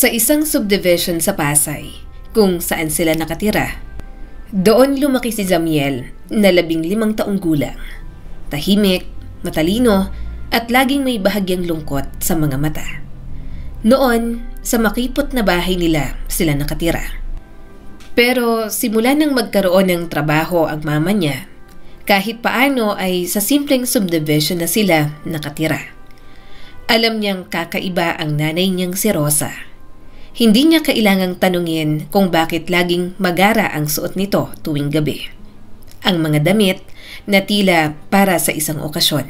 Sa isang subdivision sa Pasay, kung saan sila nakatira, doon lumaki si Zamiel na 15 taong gulang. Tahimik, matalino, at laging may bahagyang lungkot sa mga mata. Noon, sa makipot na bahay nila sila nakatira. Pero simula nang magkaroon ng trabaho ang mama niya, kahit paano ay sa simpleng subdivision na sila nakatira. Alam niyang kakaiba ang nanay niyang si Rosa. Hindi niya kailangang tanungin kung bakit laging magara ang suot nito tuwing gabi. Ang mga damit na tila para sa isang okasyon.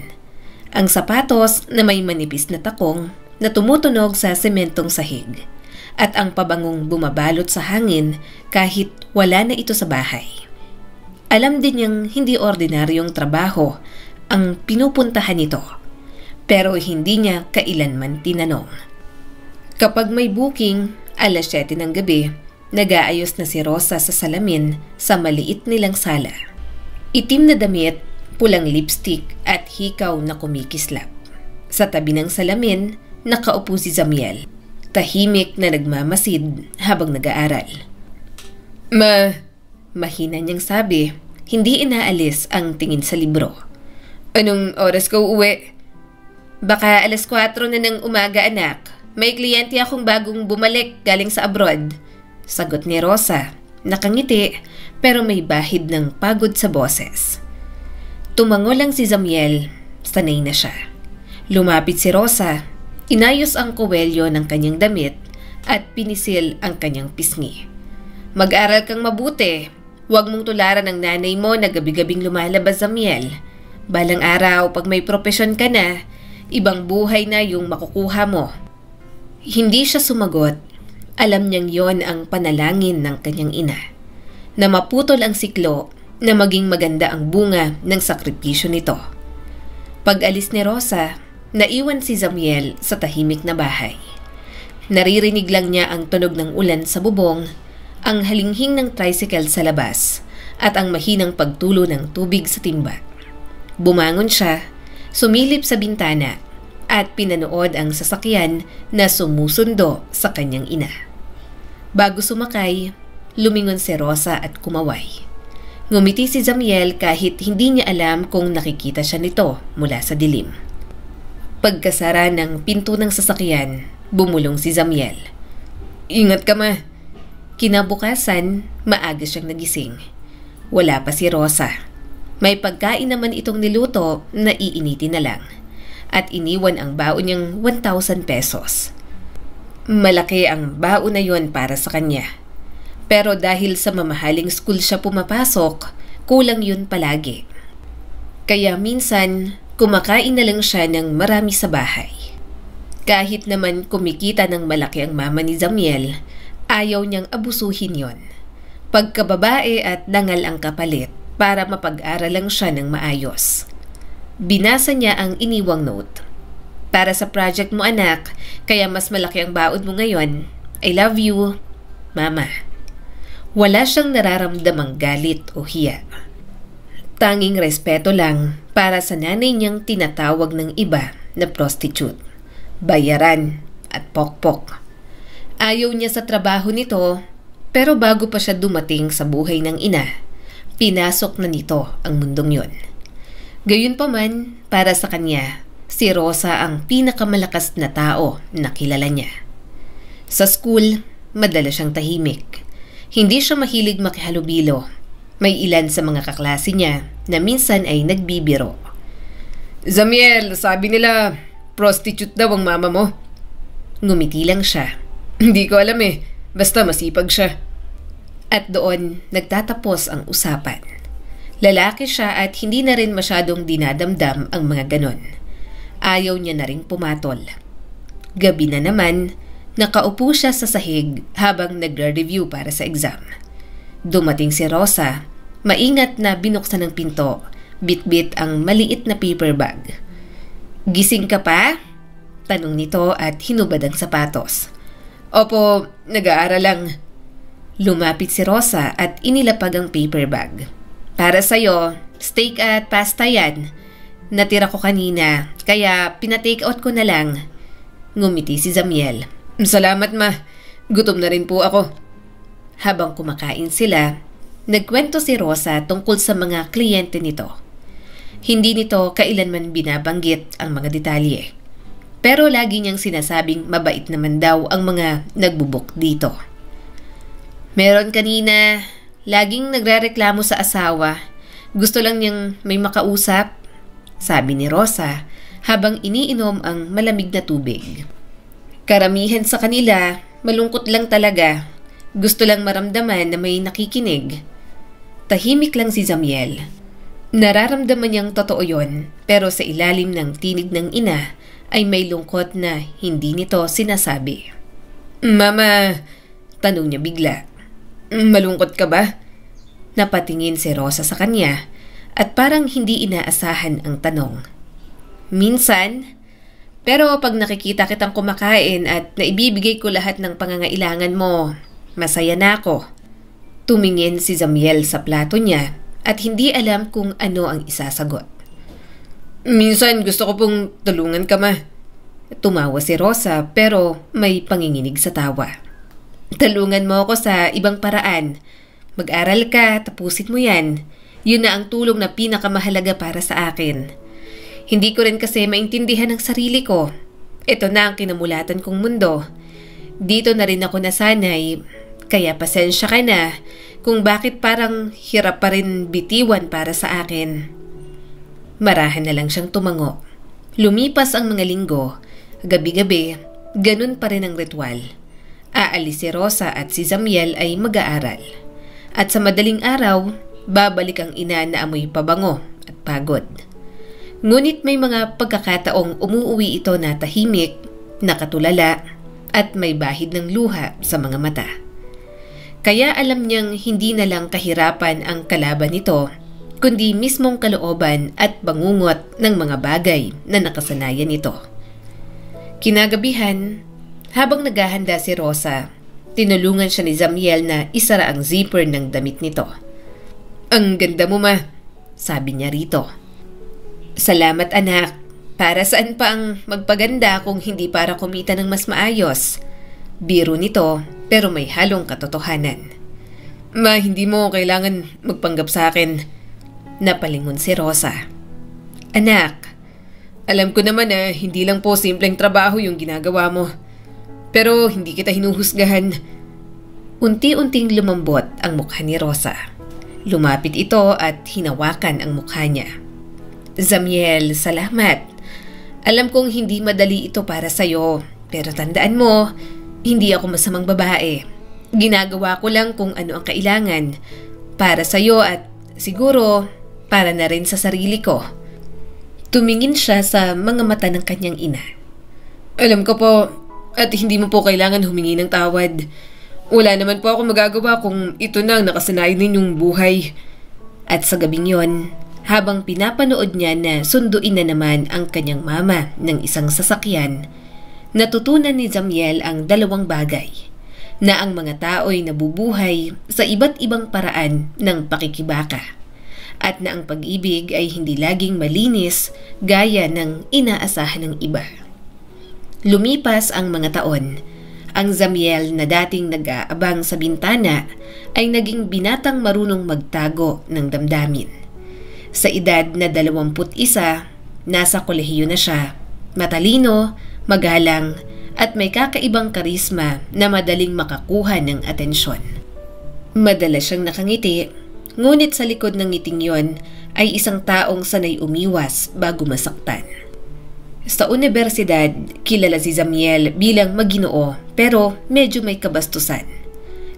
Ang sapatos na may manipis na takong na tumutunog sa sementong sahig. At ang pabangong bumabalot sa hangin kahit wala na ito sa bahay. Alam din niyang hindi ordinaryong trabaho ang pinupuntahan nito. Pero hindi niya kailanman tinanong. Kapag may booking, 7:00 ng gabi, nag-aayos na si Rosa sa salamin sa maliit nilang sala. Itim na damit, pulang lipstick at hikaw na kumikislap. Sa tabi ng salamin, nakaupo si Zamiel. Tahimik na nagmamasid habang nag-aaral. Mahina niyang sabi, hindi inaalis ang tingin sa libro. Anong oras ka uuwi? Baka 4:00 na ng umaga, anak. May kliyente akong bagong bumalik galing sa abroad. Sagot ni Rosa, nakangiti pero may bahid ng pagod sa boses. Tumango lang si Zamiel, sanay na siya. Lumapit si Rosa, inayos ang kuwelyo ng kanyang damit at pinisil ang kanyang pisngi. Mag-aral kang mabuti. Huwag mong tularan ng nanay mo na gabi-gabing lumalabas, Zamiel. Balang araw, pag may propesyon ka na, ibang buhay na yung makukuha mo. Hindi siya sumagot. Alam niyang yon ang panalangin ng kanyang ina. Na maputol ang siklo, na maging maganda ang bunga ng sakripisyo nito. Pag-alis ni Rosa, naiwan si Zamiel sa tahimik na bahay. Naririnig lang niya ang tunog ng ulan sa bubong, ang halinghing ng tricycle sa labas, at ang mahinang pagtulo ng tubig sa timba. Bumangon siya, sumilip sa bintana, at pinanood ang sasakyan na sumusundo sa kanyang ina. Bago sumakay, lumingon si Rosa at kumaway. Ngumiti si Zamiel kahit hindi niya alam kung nakikita siya nito mula sa dilim. Pagkasara ng pinto ng sasakyan, bumulong si Zamiel. Ingat ka, ma. Kinabukasan, maaga siyang nagising. Wala pa si Rosa. May pagkain naman itong niluto na iinitin na lang. At iniwan ang baon niyang 1,000 pesos. Malaki ang baon na yon para sa kanya. Pero dahil sa mamahaling school siya pumapasok, kulang yun palagi. Kaya minsan, kumakain na lang siya ng marami sa bahay. Kahit naman kumikita ng malaki ang mama ni Zamiel, ayaw niyang abusuhin yon. Pagkababae at dangal ang kapalit para mapag-aral lang siya ng maayos. Binasa niya ang iniwang note. Para sa project mo, anak, kaya mas malaki ang baon mo ngayon. I love you, Mama. Wala siyang nararamdamang galit o hiya. Tanging respeto lang para sa nanay niyang tinatawag ng iba na prostitute, bayaran at pokpok. Ayaw niya sa trabaho nito, pero bago pa siya dumating sa buhay ng ina, pinasok na nito ang mundong yon. Gayunpaman, para sa kanya, si Rosa ang pinakamalakas na tao na kilala niya. Sa school, madalas siyang tahimik. Hindi siya mahilig makihalubilo. May ilan sa mga kaklase niya na minsan ay nagbibiro. Zamiel, sabi nila, prostitute daw ang mama mo. Ngumiti lang siya. Hindi ko alam eh, basta masipag siya. At doon, nagtatapos ang usapan. Lalaki siya at hindi na rin masyadong dinadamdam ang mga ganon. Ayaw niya na rin pumatol. Gabi na naman, nakaupo siya sa sahig habang nagre-review para sa exam. Dumating si Rosa, maingat na binuksan ng pinto, bit-bit ang maliit na paper bag. Gising ka pa? Tanong nito at hinubad ang sapatos. Opo, nag-aaral lang. Lumapit si Rosa at inilapag ang paper bag. Para sa'yo, steak at pasta yan. Natira ko kanina, kaya pinatake out ko na lang. Ngumiti si Zamiel. Salamat, ma. Gutom na rin po ako. Habang kumakain sila, nagkwento si Rosa tungkol sa mga kliyente nito. Hindi nito kailanman binabanggit ang mga detalye. Pero lagi niyang sinasabing mabait naman daw ang mga nagbubuk dito. Meron kanina, laging nagrereklamo sa asawa. Gusto lang niyang may makausap, sabi ni Rosa habang iniinom ang malamig na tubig. Karamihan sa kanila, malungkot lang talaga. Gusto lang maramdaman na may nakikinig. Tahimik lang si Zamiel. Nararamdaman niyang totoo yon, pero sa ilalim ng tinig ng ina ay may lungkot na hindi nito sinasabi. Mama, tanong niya bigla. Malungkot ka ba? Napatingin si Rosa sa kanya at parang hindi inaasahan ang tanong. Minsan, pero pag nakikita kitang kumakain at naibibigay ko lahat ng pangangailangan mo, masaya na ako. Tumingin si Zamiel sa plato niya at hindi alam kung ano ang isasagot. Minsan gusto ko pong tulungan ka, ma. Tumawa si Rosa pero may panginginig sa tawa. Tulungan mo ako sa ibang paraan. Mag-aral ka, tapusin mo yan. Yun na ang tulong na pinakamahalaga para sa akin. Hindi ko rin kasi maintindihan ang sarili ko. Ito na ang kinamulatan kong mundo. Dito na rin ako nasanay, kaya pasensya ka na kung bakit parang hirap pa rin bitiwan para sa akin. Marahan na lang siyang tumango. Lumipas ang mga linggo, gabi-gabi, ganun pa rin ang ritual. Aalis si Rosa at si Zamiel ay mag-aaral. At sa madaling araw, babalik ang ina na amoy pabango at pagod. Ngunit may mga pagkakataong umuuwi ito na tahimik, nakatulala, at may bahid ng luha sa mga mata. Kaya alam niyang hindi na lang kahirapan ang kalaban nito, kundi mismong kalooban at bangungot ng mga bagay na nakasanayan nito. Kinagabihan, habang naghahanda si Rosa, tinulungan siya ni Zamiel na isara ang zipper ng damit nito. Ang ganda mo, ma, sabi niya rito. Salamat, anak. Para saan pa ang magpaganda kung hindi para kumita ng mas maayos? Biro nito pero may halong katotohanan. Ma, hindi mo kailangan magpanggap sa akin. Napalingon si Rosa. Anak, alam ko naman na hindi lang po simpleng trabaho yung ginagawa mo. Pero hindi kita hinuhusgahan. Unti-unting lumambot ang mukha ni Rosa. Lumapit ito at hinawakan ang mukha niya. Zamiel, salamat. Alam kong hindi madali ito para sa'yo, pero tandaan mo, hindi ako masamang babae. Ginagawa ko lang kung ano ang kailangan para sa'yo at siguro para na rin sa sarili ko. Tumingin siya sa mga mata ng kanyang ina. Alam ko po, at hindi mo po kailangan humingi ng tawad. Wala naman po ako magagawa kung ito na ang nakasanayan ninyong buhay. At sa gabing yon, habang pinapanood niya na sunduin na naman ang kanyang mama ng isang sasakyan, natutunan ni Zamiel ang dalawang bagay, na ang mga tao'y nabubuhay sa iba't ibang paraan ng pakikibaka, at na ang pag-ibig ay hindi laging malinis gaya ng inaasahan ng iba. Lumipas ang mga taon, ang Zamiel na dating nag-aabang sa bintana ay naging binatang marunong magtago ng damdamin. Sa edad na 21, nasa kolehiyo na siya, matalino, magalang, at may kakaibang karisma na madaling makakuha ng atensyon. Madalas siyang nakangiti, ngunit sa likod ng ngiting yon ay isang taong sanay umiwas bago masaktan. Sa universidad, kilala si Zamiel bilang maginoo pero medyo may kabastusan.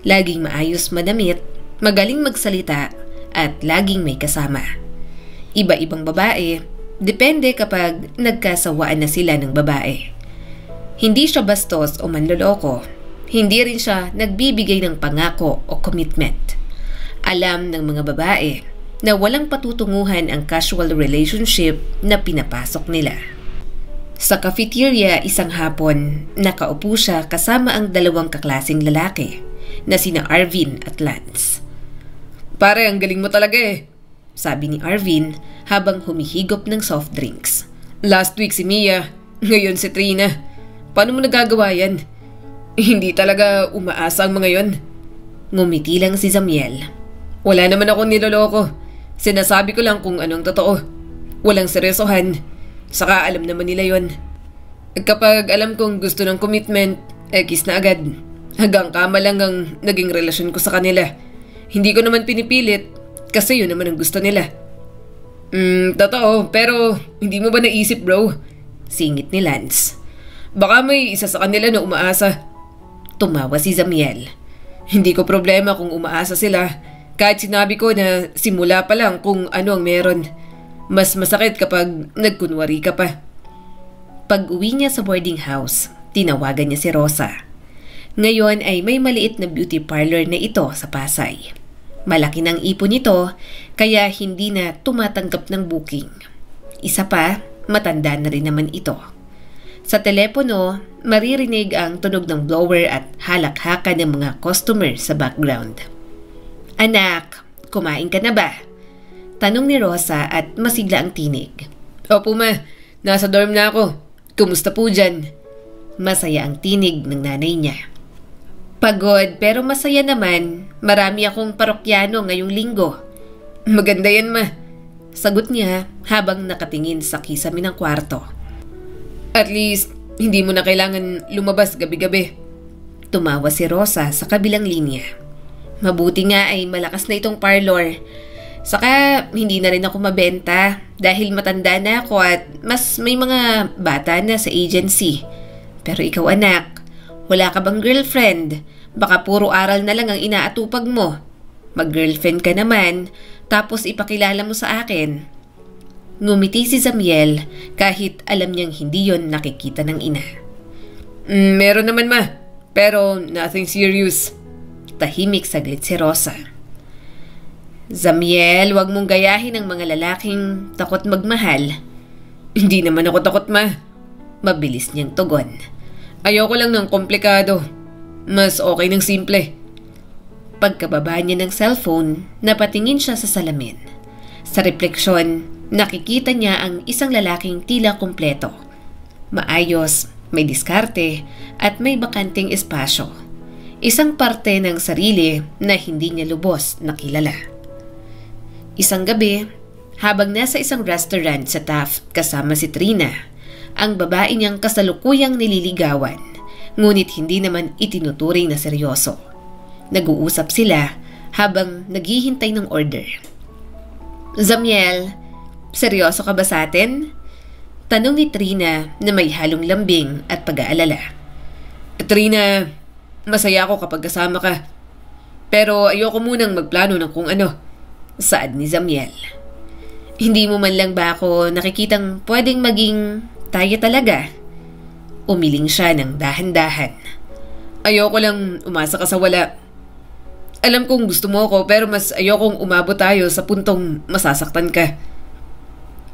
Laging maayos manamit, magaling magsalita, at laging may kasama. Iba-ibang babae, depende kapag nagkasawaan na sila ng babae. Hindi siya bastos o manloloko. Hindi rin siya nagbibigay ng pangako o commitment. Alam ng mga babae na walang patutunguhan ang casual relationship na pinapasok nila. Sa cafeteria isang hapon, nakaupo siya kasama ang dalawang kaklaseng lalaki na sina Arvin at Lance. Pare, ang galing mo talaga eh, sabi ni Arvin habang humihigop ng soft drinks. Last week si Mia, ngayon si Trina. Paano mo nagagawa yan? Hindi talaga umaasa ang mga yon. Ngumiti lang si Zamiel. Wala naman akong niloloko. Sinasabi ko lang kung anong totoo. Walang seryosohan. Saka alam naman nila yon. Kapag alam kong gusto ng commitment, kiss na agad. Hanggang kama lang ang naging relasyon ko sa kanila. Hindi ko naman pinipilit kasi yun naman ang gusto nila. Totoo, pero hindi mo ba naisip, bro? Singit ni Lance. Baka may isa sa kanila na umaasa. Tumawa si Zamiel. Hindi ko problema kung umaasa sila. Kahit sinabi ko na simula pa lang kung ano ang meron. Mas masakit kapag nagkunwari ka pa. Pag-uwi niya sa boarding house, tinawagan niya si Rosa. Ngayon ay may maliit na beauty parlor na ito sa Pasay. Malaki ng ipon nito kaya hindi na tumatanggap ng booking. Isa pa, matanda na rin naman ito. Sa telepono, maririnig ang tunog ng blower at halakhakan ng mga customer sa background. Anak, kumain ka na ba? Tanong ni Rosa at masigla ang tinig. Opo ma, nasa dorm na ako. Kumusta po dyan? Masaya ang tinig ng nanay niya. Pagod pero masaya naman, marami akong parokyano ngayong linggo. Maganda yan ma. Sagot niya habang nakatingin sa kisame ng kwarto. At least, hindi mo na kailangan lumabas gabi-gabi. Tumawa si Rosa sa kabilang linya. Mabuti nga ay malakas na itong parlor. Saka hindi na rin ako mabenta dahil matanda na ako at mas may mga bata na sa agency. Pero ikaw anak, wala ka bang girlfriend? Baka puro aral na lang ang inaatupag mo. Mag-girlfriend ka naman, tapos ipakilala mo sa akin. Ngumiti si Zamiel kahit alam niyang hindi yon nakikita ng ina. Meron naman ma, pero nothing serious. Tahimik saglit si Rosa. Zamiel, wag mong gayahin ang mga lalaking takot magmahal. Hindi naman ako takot ma. Mabilis niyang tugon. Ayoko lang ng komplikado. Mas okay ng simple. Pagkababa niya ng cellphone, napatingin siya sa salamin. Sa refleksyon, nakikita niya ang isang lalaking tila kumpleto. Maayos, may diskarte, at may bakanting espasyo. Isang parte ng sarili na hindi niya lubos nakilala. Isang gabi, habang nasa isang restaurant sa Taft kasama si Trina, ang babae niyang kasalukuyang nililigawan, ngunit hindi naman itinuturing na seryoso. Nag-uusap sila habang naghihintay ng order. Zamiel, seryoso ka ba sa atin? Tanong ni Trina na may halong lambing at pag-aalala. Trina, masaya ako kapag kasama ka. Pero ayoko munang magplano ng kung ano. Saad ni Zamiel. Hindi mo man lang ba ako nakikitang pwedeng maging tayo talaga? Umiling siya ng dahan-dahan. Ayoko lang umasa ka sa wala. Alam kong gusto mo ako pero mas ayokong umabot tayo sa puntong masasaktan ka.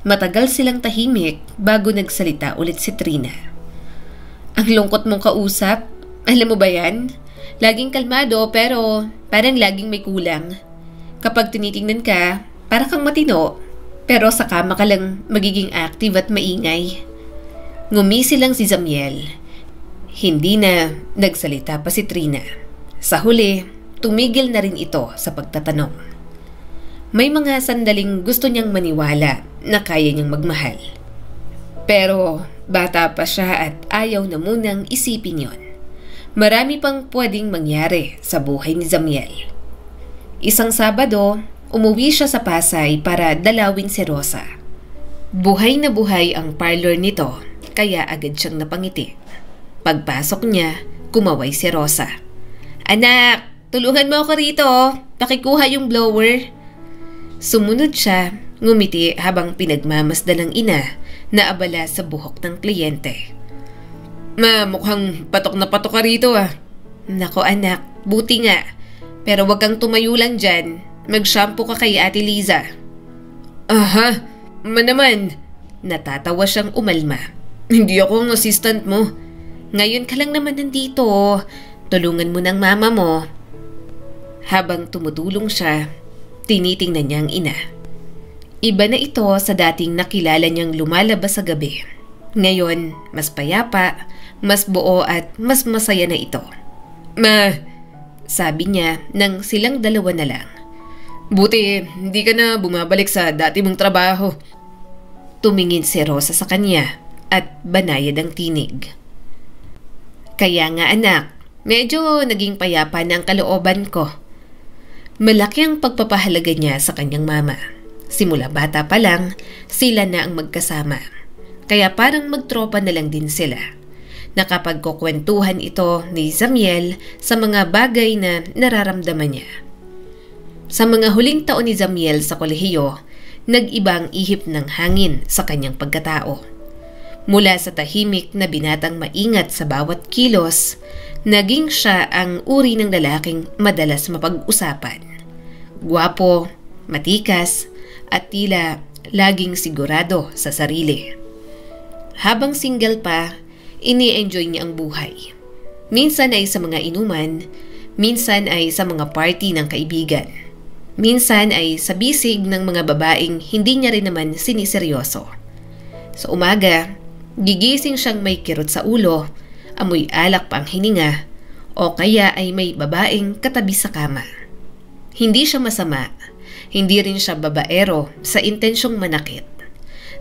Matagal silang tahimik bago nagsalita ulit si Trina. Ang lungkot mong kausap. Alam mo ba yan? Laging kalmado pero parang laging may kulang. Kapag tinitingnan ka, para kang matino. Pero sa kama ka lang magiging active at maingay. Ngumisi lang si Zamiel. Hindi na nagsalita pa si Trina. Sa huli, tumigil na rin ito sa pagtatanong. May mga sandaling gusto niyang maniwala na kaya niyang magmahal. Pero bata pa siya at ayaw na munang isipin yon. Marami pang pwedeng mangyari sa buhay ni Zamiel. Isang Sabado, umuwi siya sa Pasay para dalawin si Rosa. Buhay na buhay ang parlor nito kaya agad siyang napangiti. Pagpasok niya, kumaway si Rosa. Anak, tulungan mo ako rito. Pakikuha yung blower. Sumunod siya, ngumiti habang pinagmamasdan ng ina na abala sa buhok ng kliyente. Ma, mukhang patok na patok ka rito ah. Nako anak, buti nga. Pero wag kang tumayo lang dyan. Mag-shampoo ka kay Ate Liza. Aha, naman. Natatawa siyang umalma. Hindi ako ang assistant mo. Ngayon ka lang naman nandito. Tulungan mo ng mama mo. Habang tumutulong siya, tinitingnan niya ang ina. Iba na ito sa dating nakilala niyang lumalabas sa gabi. Ngayon, mas payapa, mas buo at mas masaya na ito. Ma, Sabi niya nang silang dalawa na lang. buti hindi ka na bumabalik sa dati mong trabaho. Tumingin si Rosa sa kanya at banayad ang tinig. Kaya nga anak, medyo naging payapa na ang kalooban ko. Malaki ang pagpapahalaga niya sa kanyang mama. Simula bata pa lang, sila na ang magkasama. Kaya parang magtropa na lang din sila. Nakapagkukwentuhan ito ni Zamiel sa mga bagay na nararamdaman niya. Sa mga huling taon ni Zamiel sa kolehiyo, nag-iba ang ihip ng hangin sa kanyang pagkatao. Mula sa tahimik na binatang maingat sa bawat kilos, naging siya ang uri ng lalaking madalas mapag-usapan. Gwapo, matikas, at tila laging sigurado sa sarili. Habang single pa, ini-enjoy niya ang buhay. Minsan ay sa mga inuman, minsan ay sa mga party ng kaibigan. Minsan ay sa bisig ng mga babaeng hindi niya rin naman siniseryoso. Sa umaga, gigising siyang may kirot sa ulo, amoy alak pa ang hininga, o kaya ay may babaeng katabi sa kama. Hindi siya masama, hindi rin siya babaero sa intensyong manakit.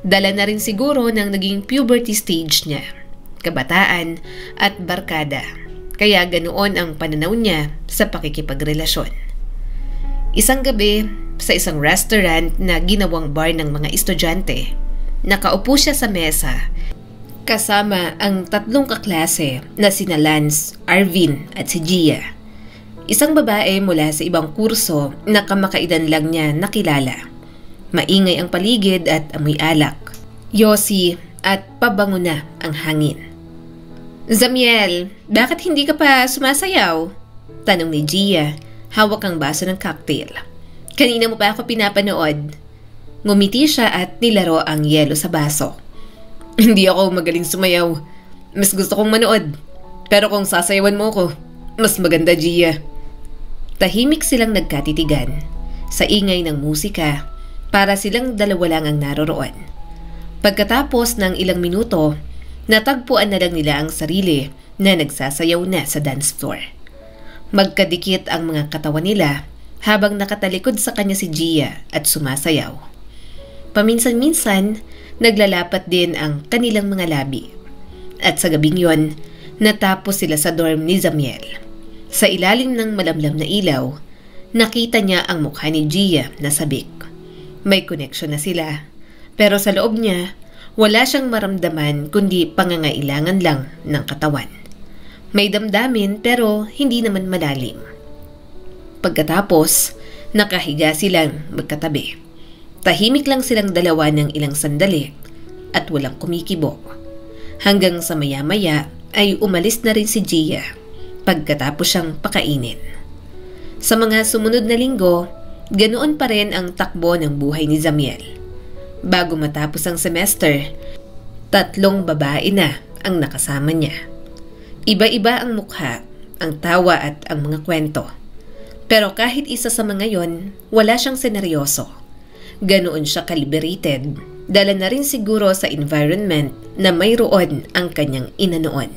Dala na rin siguro ng naging puberty stage niya, kabataan at barkada, kaya ganoon ang pananaw niya sa pakikipagrelasyon. Isang gabi, sa isang restaurant na ginawang bar ng mga estudyante, nakaupo siya sa mesa kasama ang tatlong kaklase na sina Lance, Arvin at si Gia. Isang babae mula sa ibang kurso na kamakailan lang niya nakilala. Maingay ang paligid at amoy alak, yosi at pabango na ang hangin. "Zamiel, bakit hindi ka pa sumasayaw?" Tanong ni Gia, hawak ang baso ng cocktail. "Kanina mo pa ako pinapanood." Ngumiti siya at nilaro ang yelo sa baso. Hindi ako magaling sumayaw. Mas gusto kong manood. Pero kung sasayawan mo ko, mas maganda, Gia. Tahimik silang nagkatitigan. Sa ingay ng musika, para silang dalawa lang ang naroroon. Pagkatapos ng ilang minuto, natagpuan na lang nila ang sarili na nagsasayaw na sa dance floor. Magkadikit ang mga katawan nila habang nakatalikod sa kanya si Gia at sumasayaw. Paminsan-minsan, naglalapat din ang kanilang mga labi. At sa gabing yon, natapos sila sa dorm ni Zamiel. Sa ilalim ng malamlam na ilaw, nakita niya ang mukha ni Gia na sabik. May connection na sila, pero sa loob niya, wala siyang maramdaman kundi pangangailangan lang ng katawan. May damdamin pero hindi naman malalim. Pagkatapos, nakahiga silang magkatabi. Tahimik lang silang dalawa ng ilang sandali at walang kumikibo. Hanggang sa maya-maya ay umalis na rin si Gia pagkatapos siyang pakainin. Sa mga sumunod na linggo, ganoon pa rin ang takbo ng buhay ni Zamiel. Bago matapos ang semester, 3 babae na ang nakasama niya. Iba-iba ang mukha, ang tawa at ang mga kwento. Pero kahit isa sa mga yon, wala siyang seneryoso. Ganoon siya kaliberated, dala na rin siguro sa environment na mayroon ang kanyang ina noon.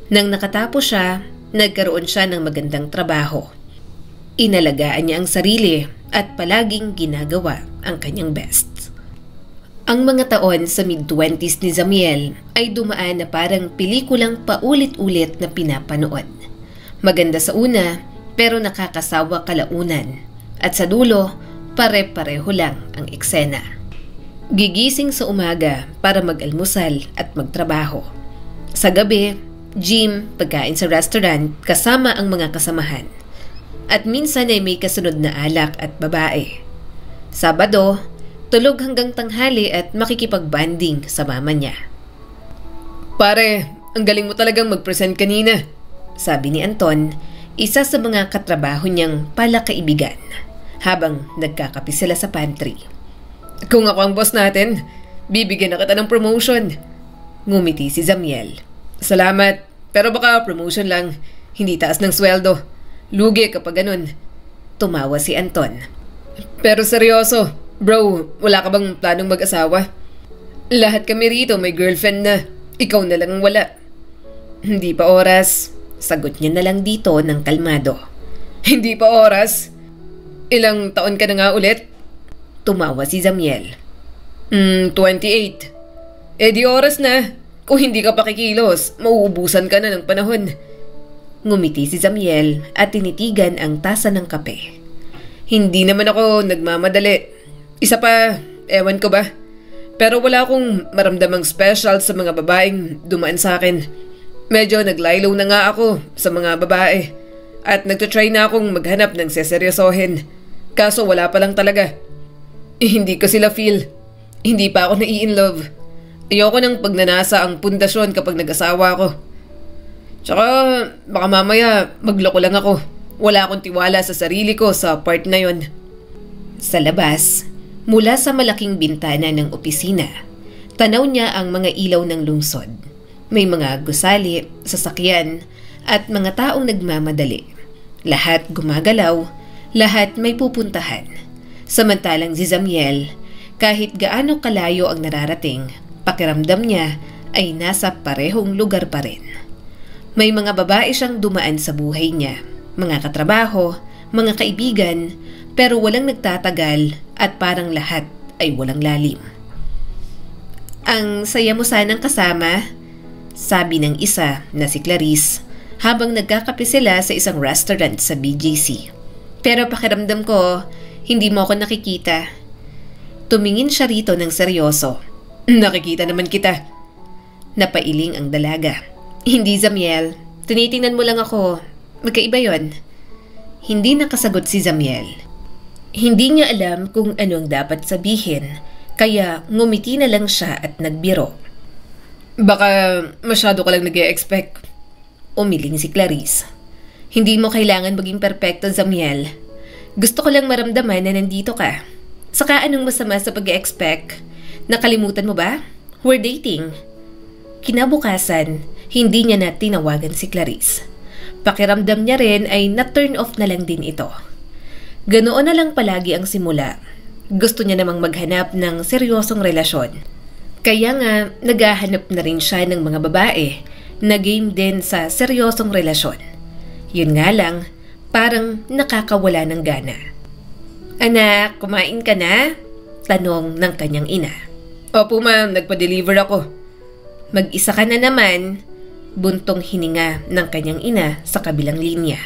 Nang nakatapos siya, nagkaroon siya ng magandang trabaho. Inalagaan niya ang sarili at palaging ginagawa ang kanyang best. Ang mga taon sa mid-20s ni Zamiel ay dumaan na parang pelikulang paulit-ulit na pinapanood. Maganda sa una, pero nakakasawa kalaunan. At sa dulo, pare-pareho lang ang eksena. Gigising sa umaga para mag-almusal at magtrabaho. Sa gabi, gym, pagkain sa restaurant kasama ang mga kasamahan. At minsan ay may kasunod na alak at babae. Sabado, tulog hanggang tanghali at makikipag-banding sa mama niya. "Pare, ang galing mo talagang mag-present kanina," sabi ni Anton, isa sa mga katrabaho niyang palakaibigan, habang nagkakape sila sa pantry. "Kung ako ang boss natin, bibigyan na kita ng promotion." Ngumiti si Zamiel. "Salamat, pero baka promotion lang, hindi taas ng sweldo. Lugi kapag ganun." Tumawa si Anton. "Pero seryoso, bro, wala ka bang planong mag-asawa?" Lahat kami rito may girlfriend na. Ikaw na lang ang wala. Hindi pa oras. Sagot niya na lang dito ng kalmado. Hindi pa oras? Ilang taon ka na nga ulit? Tumawa si Zamiel. 28. Di oras na. Kung hindi ka pakikilos, mauubusan ka na ng panahon. Ngumiti si Zamiel at tinitigan ang tasa ng kape. Hindi naman ako nagmamadali. Isa pa, ewan ko ba? Pero wala akong maramdamang special sa mga babaeng dumaan sa akin. Medyo naglaylo na nga ako sa mga babae. At nagtatry na akong maghanap ng seseryosohin. Kaso wala pa lang talaga. Hindi ko sila feel. Hindi pa ako nai-inlove. Ayoko ng pagnanasa ang pundasyon kapag nag-asawa ako. Tsaka baka mamaya magloko lang ako. Wala akong tiwala sa sarili ko sa part na yon. Sa labas, mula sa malaking bintana ng opisina, tanaw niya ang mga ilaw ng lungsod. May mga gusali, sasakyan, at mga taong nagmamadali. Lahat gumagalaw, lahat may pupuntahan. Samantalang si Zamiel, kahit gaano kalayo ang nararating, pakiramdam niya ay nasa parehong lugar pa rin. May mga babae siyang dumaan sa buhay niya, mga katrabaho, mga kaibigan, pero walang nagtatagal at parang lahat ay walang lalim. Ang saya mo sanang kasama, sabi ng isa na si Clarice habang nagkakape sila sa isang restaurant sa BGC. Pero pakiramdam ko, hindi mo ako nakikita. Tumingin siya rito ng seryoso. Nakikita naman kita. Napailing ang dalaga. Hindi, Zamiel. Tinitingnan mo lang ako. Magkaiba yon. Hindi nakasagot si Zamiel. Hindi niya alam kung ano ang dapat sabihin, kaya ngumiti na lang siya at nagbiro. Baka masyado ka lang nag-e-expect. Umiling si Clarice. Hindi mo kailangan maging perpekto, Zamiel. Gusto ko lang maramdaman na nandito ka. Saka anong masama sa pag-e-expect? Nakalimutan mo ba? We're dating. Kinabukasan, hindi niya na tinawagan si Clarice. Pakiramdam niya rin ay na-turn off na lang din ito. Ganoon na lang palagi ang simula. Gusto niya namang maghanap ng seryosong relasyon. Kaya nga, naghahanap na rin siya ng mga babae na game din sa seryosong relasyon. Yun nga lang, parang nakakawala ng gana. Anak, kumain ka na? Tanong ng kanyang ina. Opo ma'am, nagpa-deliver ako. Mag-isa ka na naman, buntong hininga ng kanyang ina sa kabilang linya.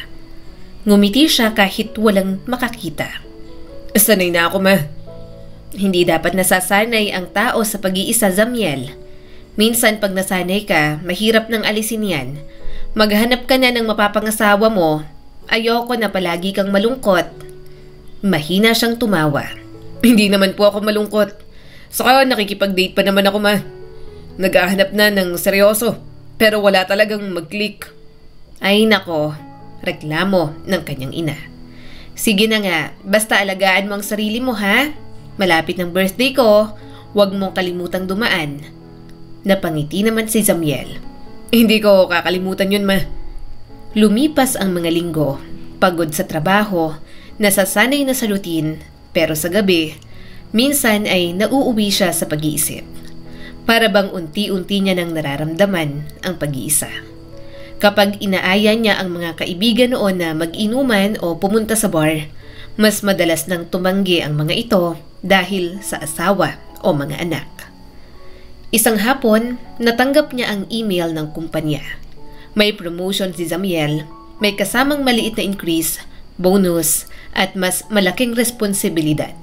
Ngumiti siya kahit walang makakita. Sanay na ako ma. Hindi dapat nasasanay ang tao sa pag-iisa, Zamiel. Minsan pag nasanay ka, mahirap nang alisin yan. Maghanap ka na ng mapapangasawa mo. Ayoko na palagi kang malungkot. Mahina siyang tumawa. Hindi naman po ako malungkot. Saka nakikipag-date pa naman ako ma. Naghahanap na ng seryoso. Pero wala talagang mag-click. Ay nako, reklamo ng kanyang ina. Sige na nga, basta alagaan mo ang sarili mo ha. Malapit ng birthday ko, huwag mong kalimutang dumaan. Napangiti naman si Zamiel. Hindi ko kakalimutan yun ma. Lumipas ang mga linggo, pagod sa trabaho, nasasanay na sa routine, pero sa gabi, minsan ay nauuwi siya sa pag-iisip. Para bang unti-unti niya nang nararamdaman ang pag-iisa. Kapag inaaya niya ang mga kaibigan noon na mag-inuman o pumunta sa bar, mas madalas nang tumanggi ang mga ito dahil sa asawa o mga anak. Isang hapon, natanggap niya ang email ng kumpanya. May promotion si Zamiel, may kasamang maliit na increase, bonus, at mas malaking responsibilidad.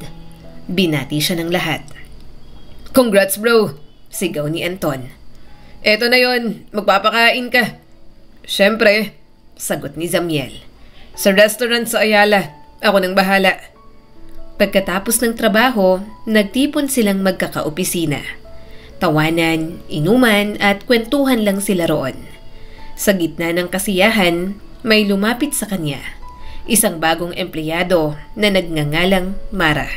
Binati siya ng lahat. Congrats bro! Sigaw ni Anton. Eto na yon, magpapakain ka. Siyempre, sagot ni Zamiel. Sa restaurant sa Ayala, ako nang bahala. Pagkatapos ng trabaho, nagtipon silang magkakaopisina. Tawanan, inuman at kwentuhan lang sila roon. Sa gitna ng kasiyahan, may lumapit sa kanya. Isang bagong empleyado na nagngangalang Mara.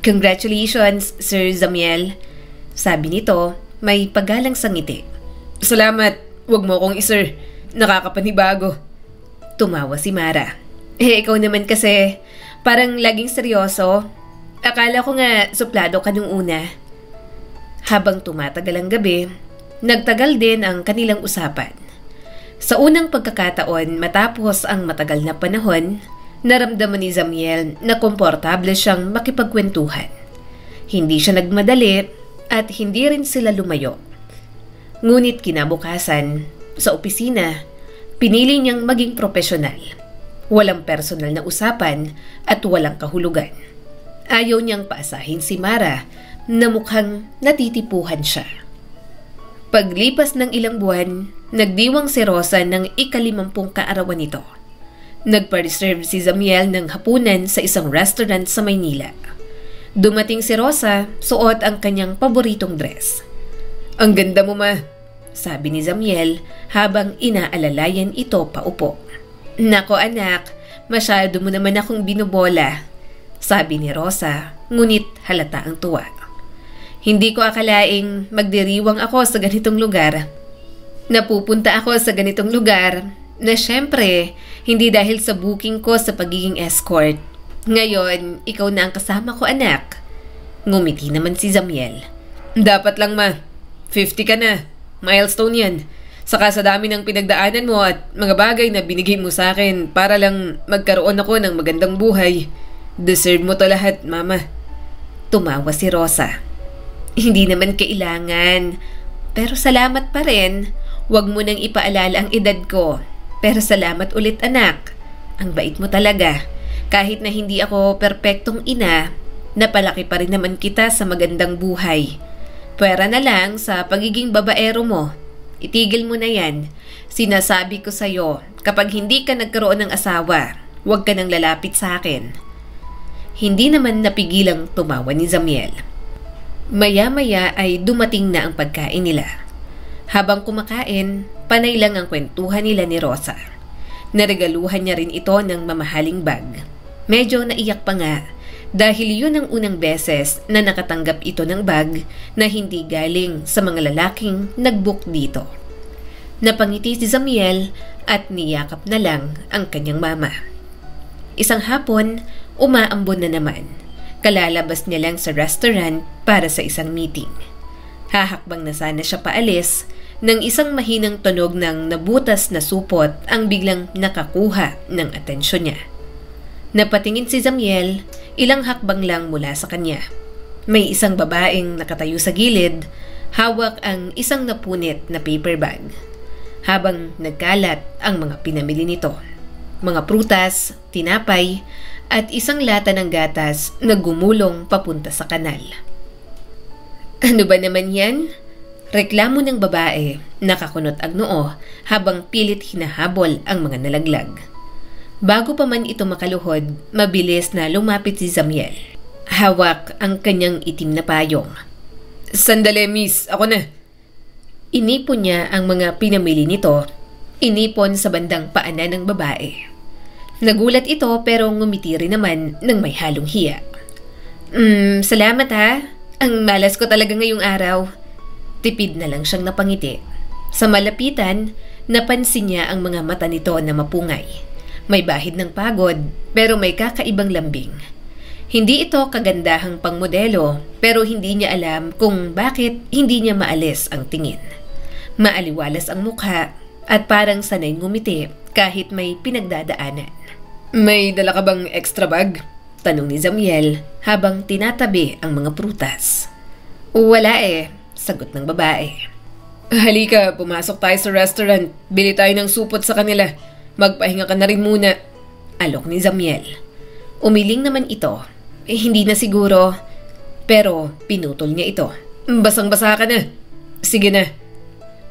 Congratulations, Sir Zamiel. Sabi nito, may paggalang sa ngiti. Salamat, wag mo akong isir. Nakakapanibago. Tumawa si Mara. Ikaw naman kasi, parang laging seryoso. Akala ko nga suplado ka nung una. Habang tumatagal ang gabi, nagtagal din ang kanilang usapan. Sa unang pagkakataon matapos ang matagal na panahon, naramdaman ni Zamiel na komportable siyang makipagkwentuhan. Hindi siya nagmadali at hindi rin sila lumayo. Ngunit kinabukasan, sa opisina, pinili niyang maging profesional. Walang personal na usapan at walang kahulugan. Ayaw niyang paasahin si Mara na mukhang natitipuhan siya. Paglipas ng ilang buwan, nagdiwang si Rosa ng ika-50 kaarawan nito. Nagpa-reserve si Zamiel ng hapunan sa isang restaurant sa Maynila. Dumating si Rosa, suot ang kanyang paboritong dress. "Ang ganda mo, ma," sabi ni Zamiel habang inaalalayan ito paupo. "Nako anak, masyado mo naman akong binubola," sabi ni Rosa, ngunit halata ang tuwa. "Hindi ko akalaing magdiriwang ako sa ganitong lugar. Napupunta ako sa ganitong lugar na syempre hindi dahil sa booking ko sa pagiging escort. Ngayon, ikaw na ang kasama ko, anak." Ngumiti naman si Zamiel. "Dapat lang, ma. 50 ka na. Milestone yan. Saka sa dami ng pinagdaanan mo at mga bagay na binigay mo sa akin para lang magkaroon ako ng magandang buhay. Deserve mo to lahat, mama." Tumawa si Rosa. "Hindi naman kailangan. Pero salamat pa rin. Huwag mo nang ipaalala ang edad ko. Pero salamat ulit, anak. Ang bait mo talaga. Kahit na hindi ako perpektong ina, napalaki pa rin naman kita sa magandang buhay. Pwera na lang sa pagiging babaero mo. Itigil mo na yan. Sinasabi ko sa'yo, kapag hindi ka nagkaroon ng asawa, huwag ka nang lalapit sa akin." Hindi naman napigilang tumawa ni Zamiel. Maya-maya ay dumating na ang pagkain nila. Habang kumakain, panay lang ang kwentuhan nila ni Rosa. Naregaluhan niya rin ito ng mamahaling bag. Medyo naiyak pa nga dahil yun ang unang beses na nakatanggap ito ng bag na hindi galing sa mga lalaking nag-book dito. Napangiti si Zamiel at niyakap na lang ang kanyang mama. Isang hapon, umaambon na naman. Kalalabas niya lang sa restaurant para sa isang meeting. Hahakbang na sana siya paalis nang isang mahinang tunog ng nabutas na supot ang biglang nakakuha ng atensyon niya. Napatingin si Zamiel, ilang hakbang lang mula sa kanya. May isang babaeng nakatayo sa gilid, hawak ang isang napunit na paper bag. Habang nagkalat ang mga pinamili nito. Mga prutas, tinapay, at isang lata ng gatas na gumulong papunta sa kanal. "Ano ba naman yan?" Reklamo ng babae, nakakunot ang noo habang pilit hinahabol ang mga nalaglag. Bago pa man ito makaluhod, mabilis na lumapit si Zamiel. Hawak ang kanyang itim na payong. "Sandali, miss. Ako na." Inipon niya ang mga pinamili nito. Inipon sa bandang paanan ng babae. Nagulat ito pero ngumiti rin naman ng may halong hiya. Salamat ha. Ang malas ko talaga ngayong araw." Tipid na lang siyang napangiti. Sa malapitan, napansin niya ang mga mata nito na mapungay. May bahid ng pagod pero may kakaibang lambing. Hindi ito kagandahang pangmodelo pero hindi niya alam kung bakit hindi niya maalis ang tingin. Maaliwalas ang mukha at parang sanay ngumiti kahit may pinagdadaanan. "May dala ka bang extra bag?" tanong ni Zamiel habang tinatabi ang mga prutas. "Wala eh," sagot ng babae. "Halika, pumasok tayo sa restaurant. Bili tayo ng supot sa kanila. Magpahinga ka na rin muna," alok ni Zamiel. Umiling naman ito. Hindi na siguro. Pero pinutol niya ito. "Basang-basa ka na. Sige na."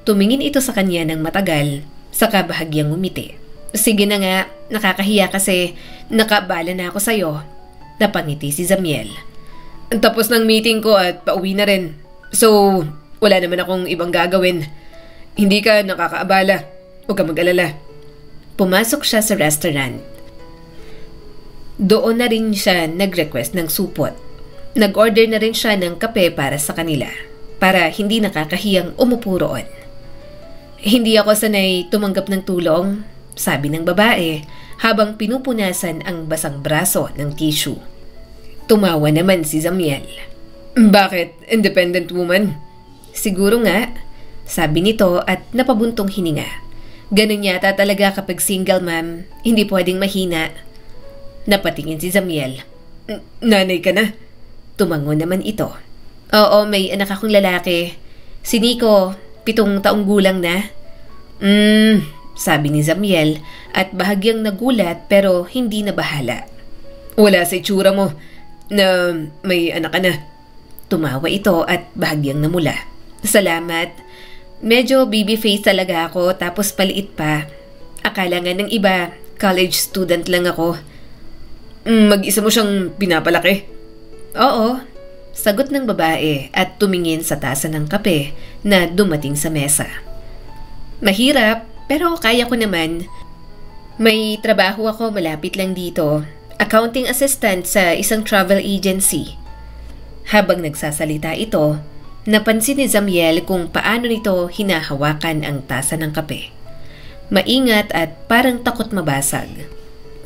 Tumingin ito sa kanya ng matagal, saka bahagyang ngumiti. "Sige na nga, nakakahiya kasi nakabala na ako sa'yo." Napangiti si Zamiel. "Tapos ng meeting ko at pauwi na rin. So, wala naman akong ibang gagawin. Hindi ka nakakaabala. Huwag ka mag-alala." Pumasok siya sa restaurant. Doon na rin siya nag-request ng supot. Nag-order na rin siya ng kape para sa kanila, para hindi nakakahiyang umupo roon. "Hindi ako sanay tumanggap ng tulong," sabi ng babae habang pinupunasan ang basang braso ng tissue. Tumawa naman si Zamiel. "Bakit? Independent woman? Siguro nga, sabi nito at napabuntong hininga. Ganun yata talaga kapag single ma'am, hindi pwedeng mahina. Napatingin si Zamiel. Nanay ka na? Tumango naman ito. Oo, may anak akong lalaki. Si Nico, 7 taong gulang na. Sabi ni Zamiel at bahagyang nagulat pero hindi nabahala. Wala sa itsura mo na may anak ka na. Tumawa ito at bahagyang namula. Salamat. Medyo baby face talaga ako tapos paliit pa. Akala nga ng iba, college student lang ako. Mag-isa mo siyang pinapalaki? Oo, sagot ng babae at tumingin sa tasa ng kape na dumating sa mesa. Mahirap pero kaya ko naman. May trabaho ako malapit lang dito. Accounting assistant sa isang travel agency. Habang nagsasalita ito, napansin ni Zamiel kung paano nito hinahawakan ang tasa ng kape. Maingat at parang takot mabasag.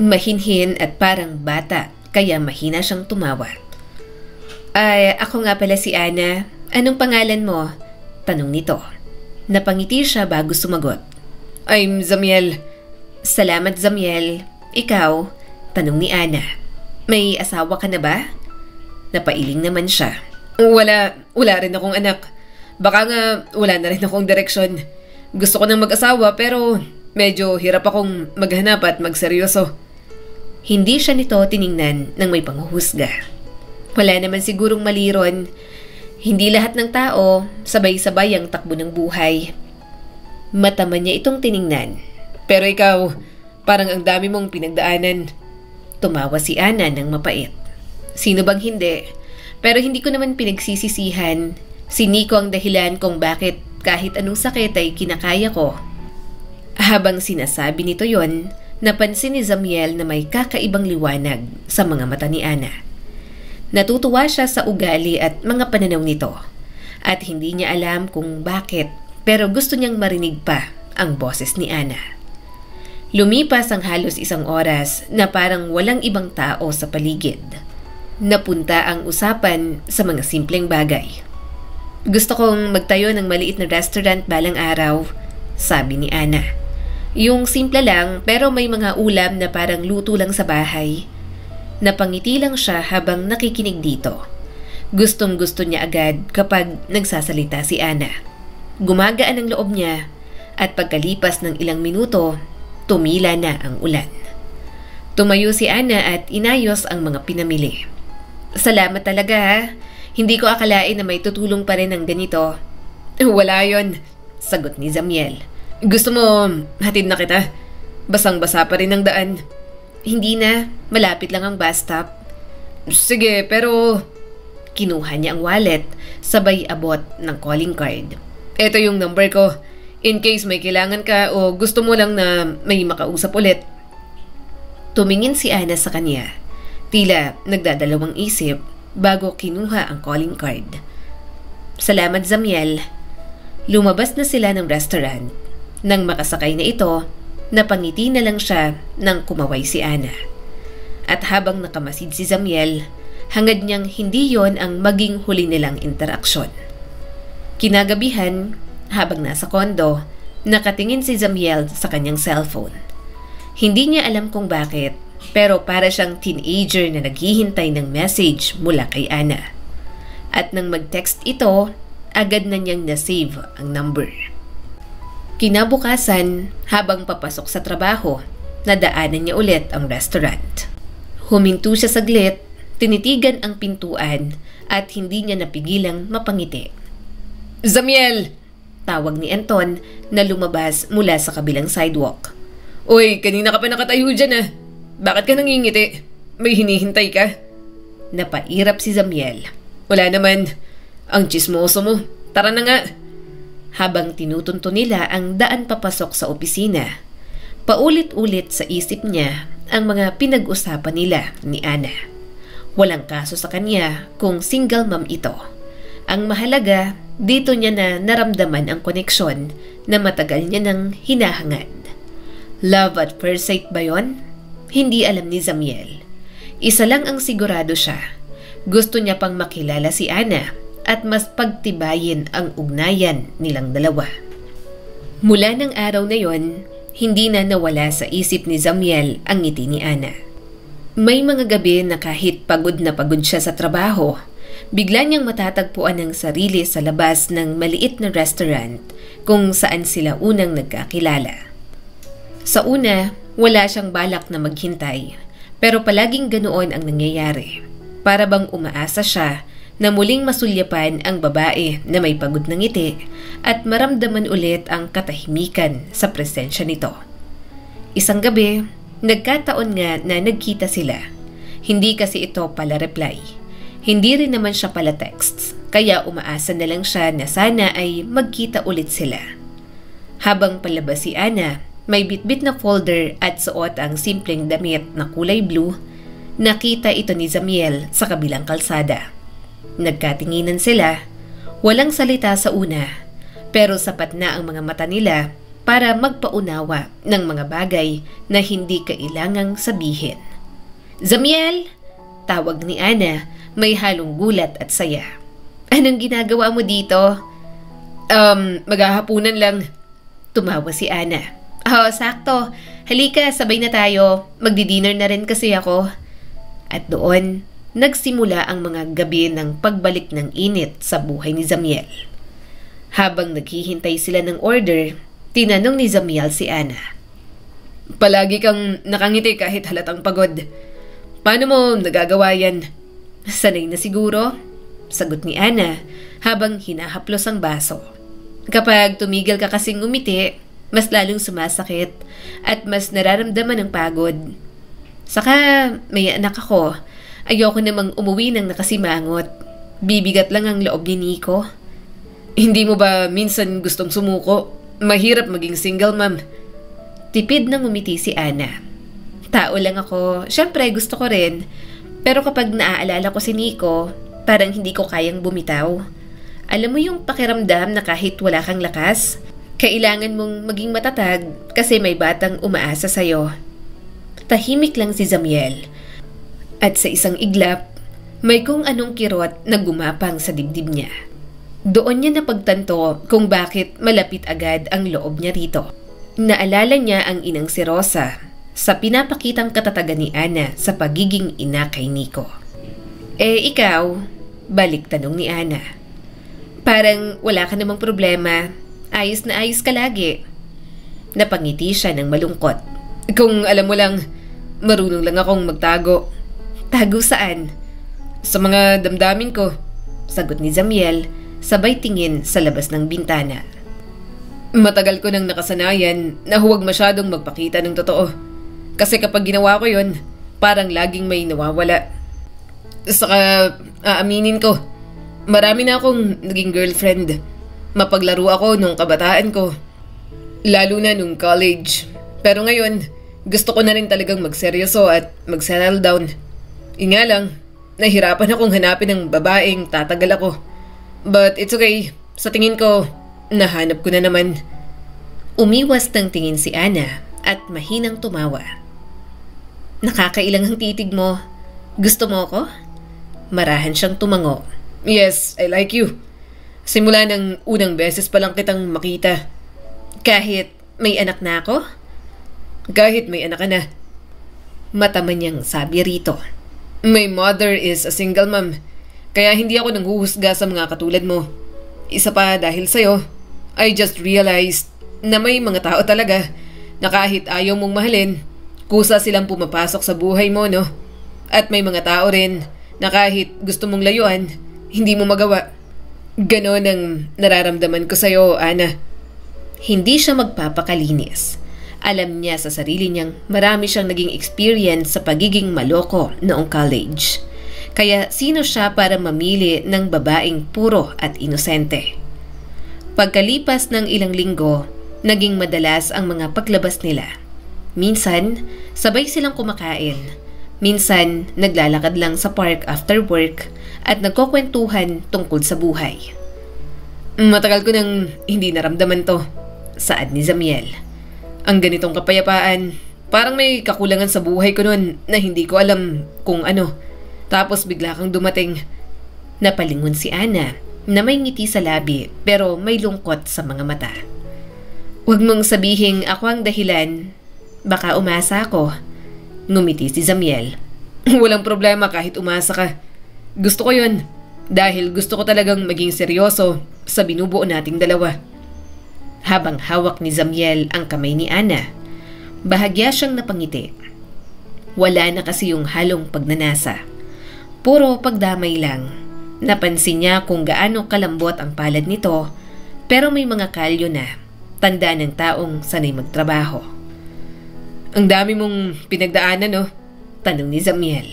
Mahinhin at parang bata kaya mahina siyang tumawa. Ay, ako nga pala si Ana. Anong pangalan mo? Tanong nito. Napangiti siya bago sumagot. I'm Zamiel. Salamat Zamiel. Ikaw? Tanong ni Ana. May asawa ka na ba? Napailing naman siya. Wala rin akong anak. Baka nga wala na rin akong direksyon. Gusto ko nang mag-asawa pero medyo hirap akong maghanap at magseryoso. Hindi siya nito tiningnan ng may panghuhusga. Wala naman sigurong mali ron. Hindi lahat ng tao sabay-sabay ang takbo ng buhay. Mata man niya itong tiningnan. Pero ikaw, parang ang dami mong pinagdaanan. Tumawa si Ana ng mapait. Sino bang hindi? Pero hindi ko naman pinagsisisihan. Si Nico ang dahilan kung bakit kahit anong sakit ay kinakaya ko. Habang sinasabi nito yon, napansin ni Zamiel na may kakaibang liwanag sa mga mata ni Ana. Natutuwa siya sa ugali at mga pananaw nito. At hindi niya alam kung bakit, pero gusto niyang marinig pa ang boses ni Ana. Lumipas ang halos 1 oras na parang walang ibang tao sa paligid. Napunta ang usapan sa mga simpleng bagay. Gusto kong magtayo ng maliit na restaurant balang araw, sabi ni Ana. Yung simple lang pero may mga ulam na parang luto lang sa bahay. Napangiti lang siya habang nakikinig dito. Gustong-gusto niya agad kapag nagsasalita si Ana. Gumagaan ang loob niya at pagkalipas ng ilang minuto, tumila na ang ulan. Tumayo si Ana at inayos ang mga pinamili. Salamat talaga ha. Hindi ko akalain na may tutulong pa rin ng ganito. Wala yon, sagot ni Zamiel. Gusto mo hatid na kita? Basang-basa pa rin ang daan. Hindi na, malapit lang ang bus stop. Sige, pero... Kinuha niya ang wallet, sabay abot ng calling card. Ito yung number ko. In case may kailangan ka o gusto mo lang na may makausap ulit. Tumingin si Ana sa kanya. Tila nagdadalawang isip bago kinuha ang calling card. Salamat Zamiel. Lumabas na sila ng restaurant. Nang makasakay na ito, napangiti na lang siya nang kumaway si Ana. At habang nakamasid si Zamiel, hangad niyang hindi yon ang maging huli nilang interaksyon. Kinagabihan, habang nasa kondo, nakatingin si Zamiel sa kanyang cellphone. Hindi niya alam kung bakit, pero para siyang teenager na naghihintay ng message mula kay Ana. At nang mag-text ito, agad na niyang na-save ang number. Kinabukasan, habang papasok sa trabaho, nadaanan niya ulit ang restaurant. Huminto siya saglit, tinitigan ang pintuan at hindi niya napigilang mapangiti. Zamiel! Tawag ni Anton na lumabas mula sa kabilang sidewalk. Uy, kanina ka pa nakatayo dyan ah. Bakit ka nangingiti? May hinihintay ka? Napairap si Zamiel. Wala naman. Ang tsismoso mo. Tara na nga. Habang tinutunto nila ang daan papasok sa opisina, paulit-ulit sa isip niya ang mga pinag-usapan nila ni Ana. Walang kaso sa kanya kung single mom ito. Ang mahalaga, dito niya na naramdaman ang koneksyon na matagal niya nang hinahangad. Love at first sight ba yon? Hindi alam ni Zamiel. Isa lang ang sigurado siya. Gusto niya pang makilala si Ana at mas pagtibayin ang ugnayan nilang dalawa. Mula ng araw na yon, hindi na nawala sa isip ni Zamiel ang ngiti ni Ana. May mga gabi na kahit pagod na pagod siya sa trabaho, bigla niyang matatagpuan ang sarili sa labas ng maliit na restaurant kung saan sila unang nagkakilala. Sa una, wala siyang balak na maghintay, pero palaging ganoon ang nangyayari. Para bang umaasa siya na muling masulyapan ang babae na may pagod na ngiti at maramdaman ulit ang katahimikan sa presensya nito. Isang gabi, nagkataon nga na nagkita sila. Hindi kasi ito pala reply. Hindi rin naman siya pala texts, kaya umaasa na lang siya na sana ay magkita ulit sila. Habang palabas si Ana, may bitbit na folder at suot ang simpleng damit na kulay blue, nakita ito ni Zamiel sa kabilang kalsada. Nagkatinginan sila, walang salita sa una, pero sapat na ang mga mata nila para magpaunawa ng mga bagay na hindi kailangang sabihin. "Zamiel!" Tawag ni Ana, may halong gulat at saya. "Anong ginagawa mo dito?" Maghahapunan lang." Tumawa si Ana. "Oh, sakto. Halika, sabay na tayo. Magdi-dinner na rin kasi ako." At doon, nagsimula ang mga gabi ng pagbalik ng init sa buhay ni Zamiel. Habang naghihintay sila ng order, tinanong ni Zamiel si Ana. "Palagi kang nakangiti kahit halatang pagod. Paano mo nagagawa yan?" "Sanay na siguro," sagot ni Ana habang hinahaplos ang baso. "Kapag tumigil ka kasing umiti, mas lalong sumasakit at mas nararamdaman ang pagod. Saka may anak ako. Ayoko namang umuwi ng nakasimangot. Bibigat lang ang loob ni Nico." "Hindi mo ba minsan gustong sumuko? Mahirap maging single mom." Tipid nang umiti si Ana. "Tao lang ako. Syempre gusto ko rin. Pero kapag naaalala ko si Nico, parang hindi ko kayang bumitaw. Alam mo yung pakiramdam na kahit wala kang lakas, kailangan mong maging matatag kasi may batang umaasa sa'yo." Tahimik lang si Zamiel. At sa isang iglap, may kung anong kirot na gumapang sa dibdib niya. Doon niya napagtanto kung bakit malapit agad ang loob niya rito. Naalala niya ang inang si Rosa sa pinapakitang katatagan ni Ana sa pagiging ina kay Nico. Ikaw?" Balik tanong ni Ana. "Parang wala ka namang problema. Ayos na ayos ka lagi." Napangiti siya ng malungkot. "Kung alam mo lang, marunong lang akong magtago." "Tago saan?" "Sa mga damdamin ko," sagot ni Zamiel, sabay tingin sa labas ng bintana. "Matagal ko nang nakasanayan na huwag masyadong magpakita ng totoo. Kasi kapag ginawa ko yun, parang laging may nawawala. Saka aaminin ko, marami na akong naging girlfriend. Mapaglaro ako nung kabataan ko. Lalo na nung college. Pero ngayon, gusto ko na rin talagang magseryoso at mag-settle down. Nga lang, nahirapan akong hanapin ng babaeng tatagal ako. But it's okay. Sa tingin ko, nahanap ko na naman." Umiwas ng tingin si Ana at mahinang tumawa. "Nakakailang ang titig mo. Gusto mo ko?" Marahan siyang tumango. "Yes, I like you. Simula ng unang beses pa lang kitang makita." "Kahit may anak na ako?" "Kahit may anak ka na." Mataman niyang sabi rito. "My mother is a single mom. Kaya hindi ako nanghuhusga sa mga katulad mo. Isa pa dahil sa'yo, I just realized na may mga tao talaga na kahit ayaw mong mahalin, kusa silang pumapasok sa buhay mo, no? At may mga tao rin na kahit gusto mong layuan, hindi mo magawa. Ganon ang nararamdaman ko sa'yo, Ana." Hindi siya magpapakalinis. Alam niya sa sarili niyang marami siyang naging experience sa pagiging maloko noong college. Kaya sino siya para mamili ng babaeng puro at inosente? Pagkalipas ng ilang linggo, naging madalas ang mga paglabas nila. Minsan, sabay silang kumakain. Minsan, naglalakad lang sa park after work at nagkukwentuhan tungkol sa buhay. "Matagal ko nang hindi naramdaman to," saad ni Zamiel. "Ang ganitong kapayapaan, parang may kakulangan sa buhay ko noon na hindi ko alam kung ano. Tapos bigla kang dumating." Napalingon si Ana na may ngiti sa labi pero may lungkot sa mga mata. Huwag mong sabihing ako ang dahilan. Baka umasa ako. Ngumiti si Zamiel. Walang problema kahit umasa ka. Gusto ko yun. Dahil gusto ko talagang maging seryoso sa binubuo nating dalawa. Habang hawak ni Zamiel ang kamay ni Ana, bahagya siyang napangiti. Wala na kasi yung halong pagnanasa. Puro pagdamay lang. Napansin niya kung gaano kalambot ang palad nito, pero may mga kalyo na, tanda ng taong sanay magtrabaho. Ang dami mong pinagdaanan, no? Tanong ni Zamiel.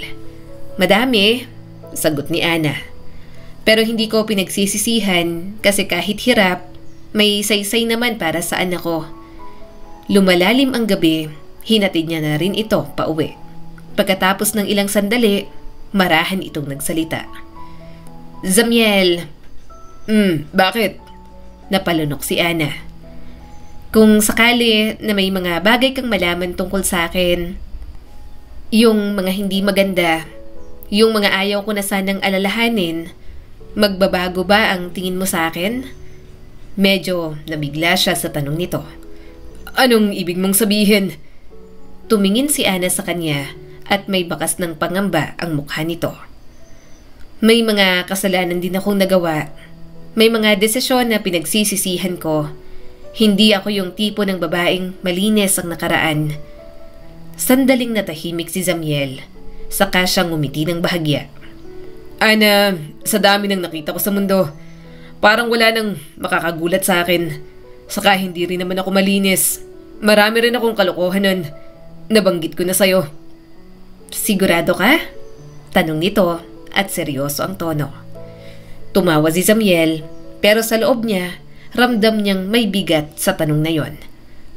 Madami, sagot ni Ana. Pero hindi ko pinagsisisihan kasi kahit hirap, may saysay naman para sa anak ko. Lumalalim ang gabi, hinatid niya na rin ito pauwi. Pagkatapos ng ilang sandali, marahan itong nagsalita. Zamiel. Bakit? Napalunok si Ana. Kung sakali na may mga bagay kang malaman tungkol sa akin, yung mga hindi maganda, yung mga ayaw ko na sanang alalahanin, magbabago ba ang tingin mo sa akin? Medyo nabigla siya sa tanong nito. Anong ibig mong sabihin? Tumingin si Ana sa kanya at may bakas ng pangamba ang mukha nito. May mga kasalanan din akong nagawa. May mga desisyon na pinagsisisihan ko. Hindi ako yung tipo ng babaeng malinis ang nakaraan. Sandaling natahimik si Zamiel. Saka siyang ngumiti ng bahagya. Ana, sa dami ng nakita ko sa mundo, parang wala nang makakagulat sa akin. Saka hindi rin naman ako malinis. Marami rin akong kalokohan nun. Nabanggit ko na sa'yo. Sigurado ka? Tanong nito at seryoso ang tono. Tumawa si Zamiel pero sa loob niya, ramdam niyang may bigat sa tanong na yon.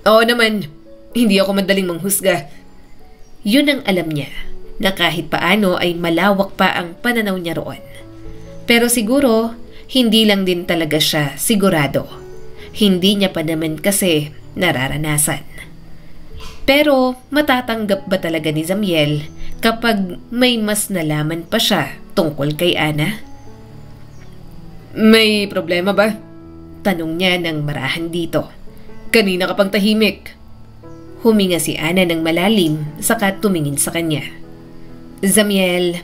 Oo naman, hindi ako madaling manghusga. Yun ang alam niya, na kahit paano ay malawak pa ang pananaw niya roon. Pero siguro, hindi lang din talaga siya sigurado. Hindi niya pa naman kasi nararanasan. Pero matatanggap ba talaga ni Zamiel kapag may mas nalaman pa siya tungkol kay Ana? May problema ba? Tanong niya ng marahan dito. Kanina ka pang tahimik. Huminga si Ana ng malalim saka tumingin sa kanya. Zamiel,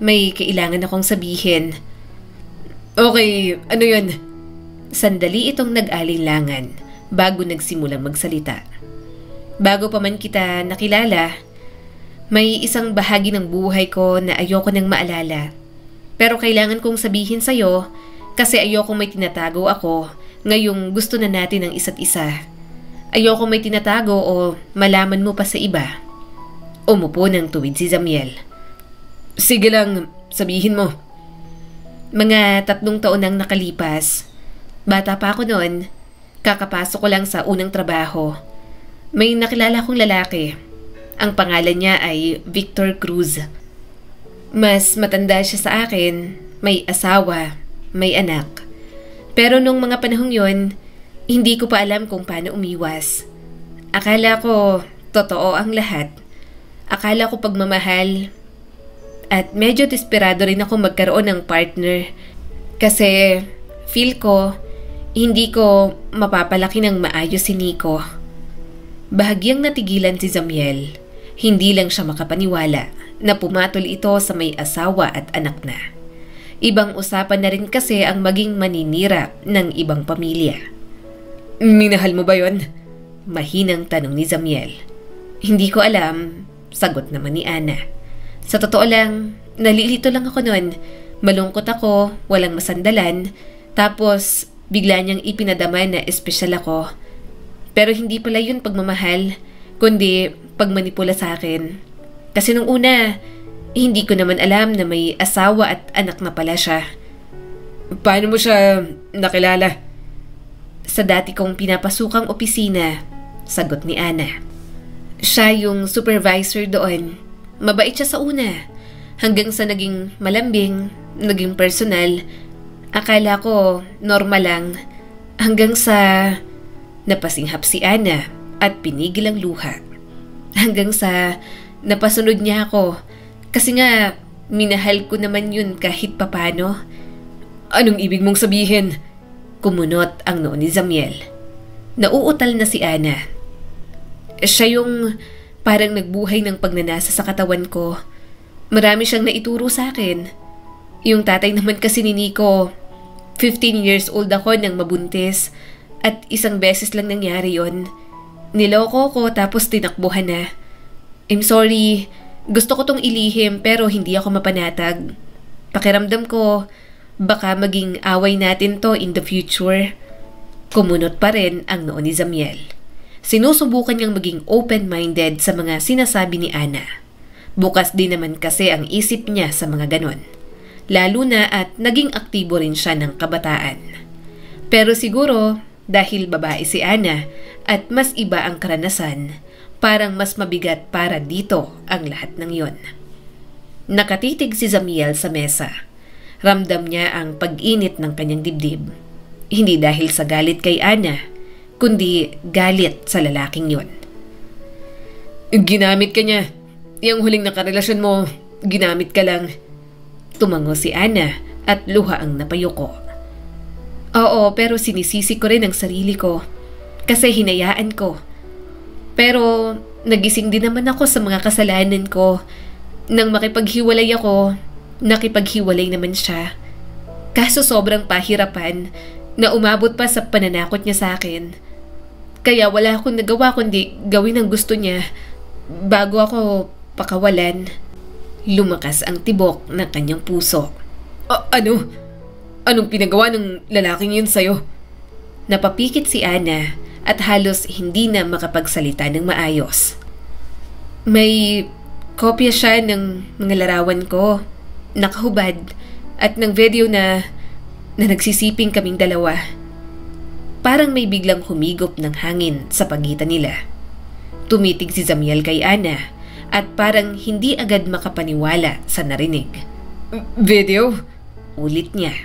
may kailangan akong sabihin. Okay, ano yun? Sandali itong nag-alinlangan bago nagsimulang magsalita. Bago pa man kita nakilala, may isang bahagi ng buhay ko na ayoko nang maalala. Pero kailangan kong sabihin sa'yo kasi ayoko may tinatago ako ngayong gusto na natin ang isa't isa. Ayoko may tinatago o malaman mo pa sa iba. Umupo ng tuwid si Zamiel. Sige lang, sabihin mo. Mga 3 taon nang nakalipas. Bata pa ako noon. Kakapasok ko lang sa unang trabaho. May nakilala kong lalaki. Ang pangalan niya ay Victor Cruz. Mas matanda siya sa akin, may asawa, may anak. Pero nung mga panahong yon, hindi ko pa alam kung paano umiwas. Akala ko totoo ang lahat. Akala ko pagmamahal. At medyo desperado rin ako magkaroon ng partner. Kasi feel ko, hindi ko mapapalaki ng maayos si Nico. Bahagyang natigilan si Zamiel. Hindi lang siya makapaniwala na pumatol ito sa may asawa at anak na. Ibang usapan na rin kasi ang maging maninira ng ibang pamilya. Minahal mo ba yon? Mahinang tanong ni Zamiel. Hindi ko alam, sagot naman ni Ana. Sa totoo lang, nalilito lang ako noon. Malungkot ako, walang masandalan, tapos bigla niyang ipinadama na espesyal ako. Pero hindi pala yun pagmamahal, kundi pagmanipula sa akin. Kasi nung una, hindi ko naman alam na may asawa at anak na pala siya. Paano mo siya nakilala? Sa dati kong pinapasukang opisina, sagot ni Ana. Siya yung supervisor doon. Mabait siya sa una. Hanggang sa naging malambing, naging personal. Akala ko normal lang. Hanggang sa napasinghap si Ana at pinigil ang luha. Hanggang sa napasunod niya ako. Kasi nga, minahal ko naman yun kahit papano. Anong ibig mong sabihin? Kumunot ang noo ni Zamiel. Nauutal na si Ana. Siya yung parang nagbuhay ng pagnanasa sa katawan ko. Marami siyang naituro sa akin. Yung tatay naman kasi ni Nico, 15 years old ako nang mabuntis at isang beses lang nangyari yon. Niloko ko tapos tinakbuhan na. I'm sorry, gusto ko tong ilihim pero hindi ako mapanatag. Pakiramdam ko, baka maging away natin to in the future. Kumunot pa rin ang noo ni Zamiel. Sinusubukan niyang maging open-minded sa mga sinasabi ni Ana. Bukas din naman kasi ang isip niya sa mga ganon. Lalo na at naging aktibo rin siya ng kabataan. Pero siguro, dahil babae si Ana at mas iba ang karanasan, parang mas mabigat para dito ang lahat ng yon. Nakatitig si Zamiel sa mesa. Ramdam niya ang pag-init ng kanyang dibdib. Hindi dahil sa galit kay Ana, kundi galit sa lalaking yon. Ginamit ka niya. Yung huling nakarelasyon mo, ginamit ka lang. Tumango si Ana at luha ang napayuko. Oo, pero sinisisi ko rin ang sarili ko. Kasi hinayaan ko. Pero nagising din naman ako sa mga kasalanan ko. Nang makipaghiwalay ako, nakipaghiwalay naman siya. Kaso sobrang pahirapan na umabot pa sa pananakot niya sa akin. Kaya wala akong nagawa kundi gawin ang gusto niya bago ako pakawalan. Lumakas ang tibok ng kanyang puso. Ano? Anong pinagawa ng lalaking yun sa'yo? Napapikit si Ana at halos hindi na makapagsalita ng maayos. May kopya siya ng mga larawan ko, nakahubad, at ng video na nagsisiping kaming dalawa. Parang may biglang humigop ng hangin sa pagitan nila. Tumitig si Zamiel kay Ana at parang hindi agad makapaniwala sa narinig. Video? Ulit niya.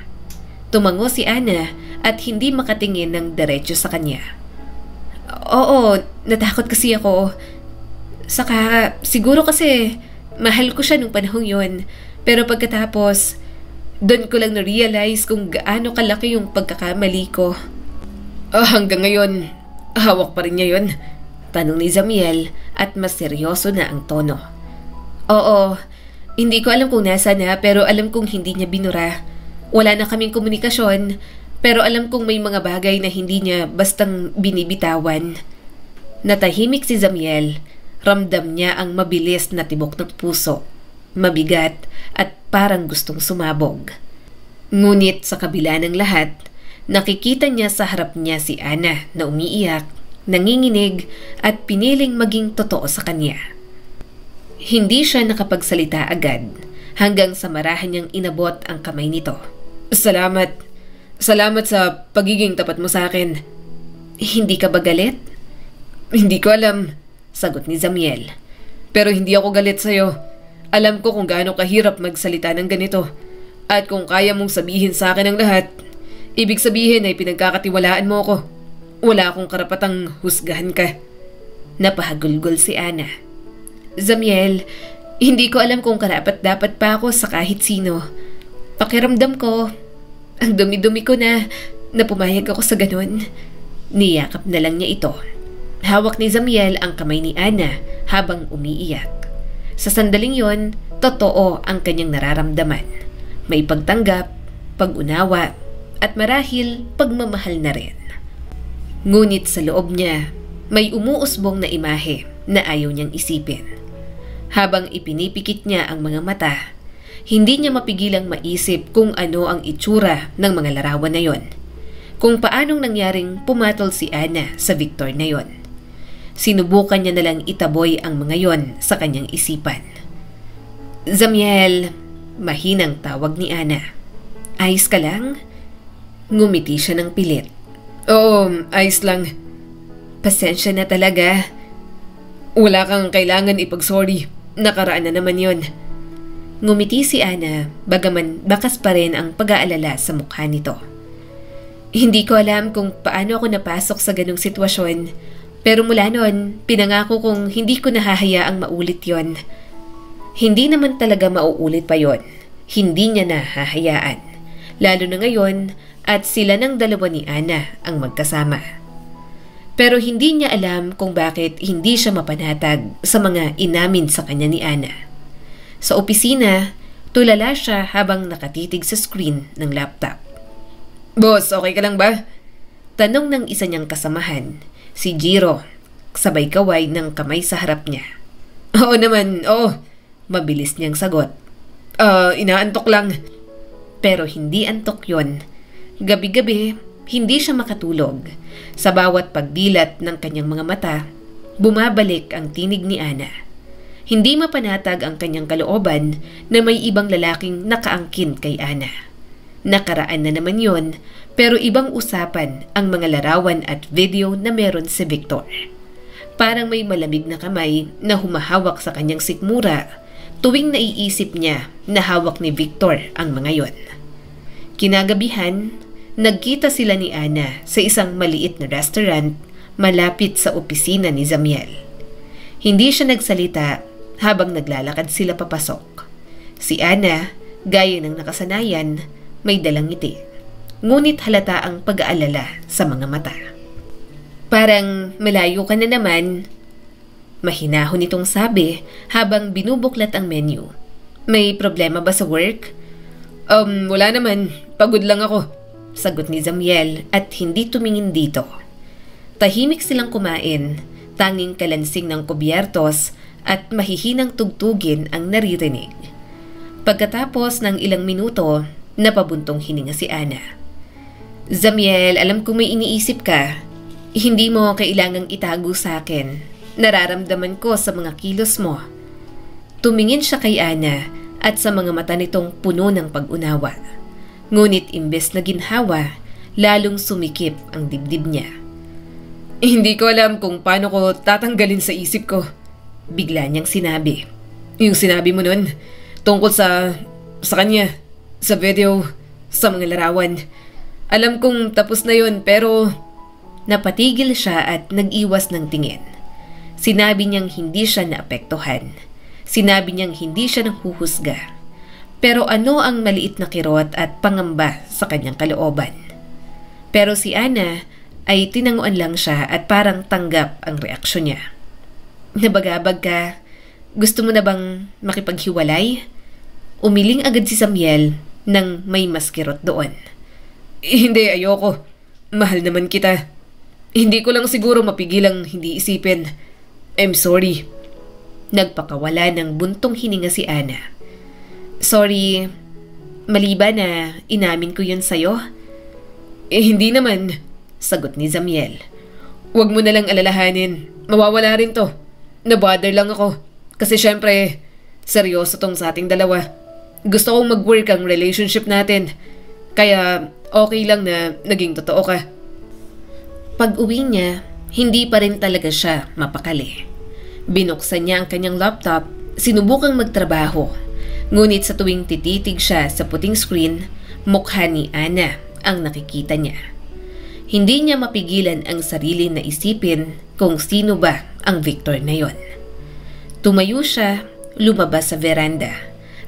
Tumango si Ana at hindi makatingin ng diretso sa kanya. Oo, natakot kasi ako. Saka siguro kasi mahal ko siya nung panahong yon. Pero pagkatapos, doon ko lang na-realize kung gaano kalaki yung pagkakamali ko. Hanggang ngayon, hawak pa rin niya yun? Tanong ni Zamiel at mas seryoso na ang tono. Oo, hindi ko alam kung nasa na pero alam kong hindi niya binura. Wala na kaming komunikasyon pero alam kong may mga bagay na hindi niya bastang binibitawan. Natahimik si Zamiel. Ramdam niya ang mabilis na tibok ng puso. Mabigat at parang gustong sumabog. Ngunit sa kabila ng lahat, nakikita niya sa harap niya si Ana na umiiyak, nanginginig at piniling maging totoo sa kanya. Hindi siya nakapagsalita agad hanggang sa marahan niyang inabot ang kamay nito. Salamat. Salamat sa pagiging tapat mo sa akin. Hindi ka ba galit? Hindi ko alam, sagot ni Zamiel. Pero hindi ako galit sa'yo. Alam ko kung gaano kahirap magsalita ng ganito. At kung kaya mong sabihin sa akin ang lahat, ibig sabihin ay pinagkakatiwalaan mo ako. Wala akong karapatang husgahan ka. Napahagulgol si Ana. Zamiel, hindi ko alam kung karapat-dapat pa ako sa kahit sino. Pakiramdam ko, ang dumi-dumi ko na pumayag ako sa ganun. Niyakap na lang niya ito. Hawak ni Zamiel ang kamay ni Ana habang umiiyak. Sa sandaling yon, totoo ang kanyang nararamdaman. May pagtanggap, pag-unawa, at marahil pagmamahal na rin. Ngunit sa loob niya, may umuusbong na imahe na ayaw niyang isipin. Habang ipinipikit niya ang mga mata, hindi niya mapigilang maisip kung ano ang itsura ng mga larawan na yon. Kung paanong nangyaring pumatol si Ana sa Victor na yon. Sinubukan niya nalang itaboy ang mga yon sa kanyang isipan. Zamiel, mahinang tawag ni Ana. Ayos ka lang? Ngumiti siya ng pilit. Oo, ayos lang. Pasensya na talaga. Wala kang kailangan ipag-sorry. Nakaraan na naman yon. Ngumiti si Ana, bagaman bakas pa rin ang pag-aalala sa mukha nito. Hindi ko alam kung paano ako napasok sa ganong sitwasyon. Pero mula noon, pinangako kong hindi ko nahahayaang maulit yon. Hindi naman talaga mauulit pa yon. Hindi niya nahahayaan. lalo na ngayon at sila ng dalawa ni Ana ang magkasama. Pero hindi niya alam kung bakit hindi siya mapanatag sa mga inamin sa kanya ni Ana. Sa opisina, tulala siya habang nakatitig sa screen ng laptop. Boss, okay ka lang ba? Tanong ng isa niyang kasamahan, si Jiro, sabay kaway ng kamay sa harap niya. Oo naman, oo. Mabilis niyang sagot. Inaantok lang. Pero hindi antok yon. Gabi-gabi, hindi siya makatulog. Sa bawat pagdilat ng kanyang mga mata, bumabalik ang tinig ni Ana. Hindi mapanatag ang kanyang kalooban na may ibang lalaking nakaangkin kay Ana. Nakaraan na naman yon, pero ibang usapan ang mga larawan at video na meron si Victor. Parang may malamig na kamay na humahawak sa kanyang sikmura tuwing naiisip niya na hawak ni Victor ang mga yon. Kinagabihan, nagkita sila ni Ana sa isang maliit na restaurant malapit sa opisina ni Zamiel. Hindi siya nagsalita habang naglalakad sila papasok. Si Ana, gaya ng nakasanayan, may dalang ngiti. Ngunit halata ang pag-aalala sa mga mata. Parang malayo ka na naman. Mahinahon itong sabi habang binubuklat ang menu. May problema ba sa work? Wala naman. Pagod lang ako. Sagot ni Zamiel at hindi tumingin dito. Tahimik silang kumain, tanging kalansing ng kubyertos at mahihinang tugtugin ang naririnig. Pagkatapos ng ilang minuto, napabuntong hininga si Ana. Zamiel, alam kong may iniisip ka. Hindi mo kailangang itago sa akin. Nararamdaman ko sa mga kilos mo. Tumingin siya kay Ana at sa mga mata nitong puno ng pag-unawa. Ngunit imbes na ginhawa, lalong sumikip ang dibdib niya. Hindi ko alam kung paano ko tatanggalin sa isip ko. Bigla niyang sinabi. Yung sinabi mo nun, tungkol sa kanya, sa video, sa mga larawan. Alam kong tapos na yun pero... Napatigil siya at nag-iwas ng tingin. Sinabi niyang hindi siya naapektuhan. Sinabi niyang hindi siya nanghuhusga. Pero ano ang maliit na kirot at pangamba sa kanyang kalooban? Pero si Ana ay tinanguan lang siya at parang tanggap ang reaksyon niya. Nabagabag ka? Gusto mo na bang makipaghiwalay? Umiling agad si Zamiel nang may mas kirot doon. Hindi, ayoko. Mahal naman kita. Hindi ko lang siguro mapigilang hindi isipin. I'm sorry. Nagpakawala ng buntong hininga si Ana. Sorry, mali ba na inamin ko yun sa'yo? Hindi naman, sagot ni Zamiel. Huwag mo na lang alalahanin. Mawawala rin to. Nabother lang ako. Kasi syempre, seryoso tong sa ating dalawa. Gusto kong mag-work ang relationship natin. Kaya okay lang na naging totoo ka. Pag-uwi niya, hindi pa rin talaga siya mapakali. Binuksan niya ang kanyang laptop, sinubukang magtrabaho. Ngunit sa tuwing tititig siya sa puting screen, mukha ni Ana ang nakikita niya. Hindi niya mapigilan ang sarili na isipin kung sino ba ang Victor na yon. Tumayo siya, lumabas sa veranda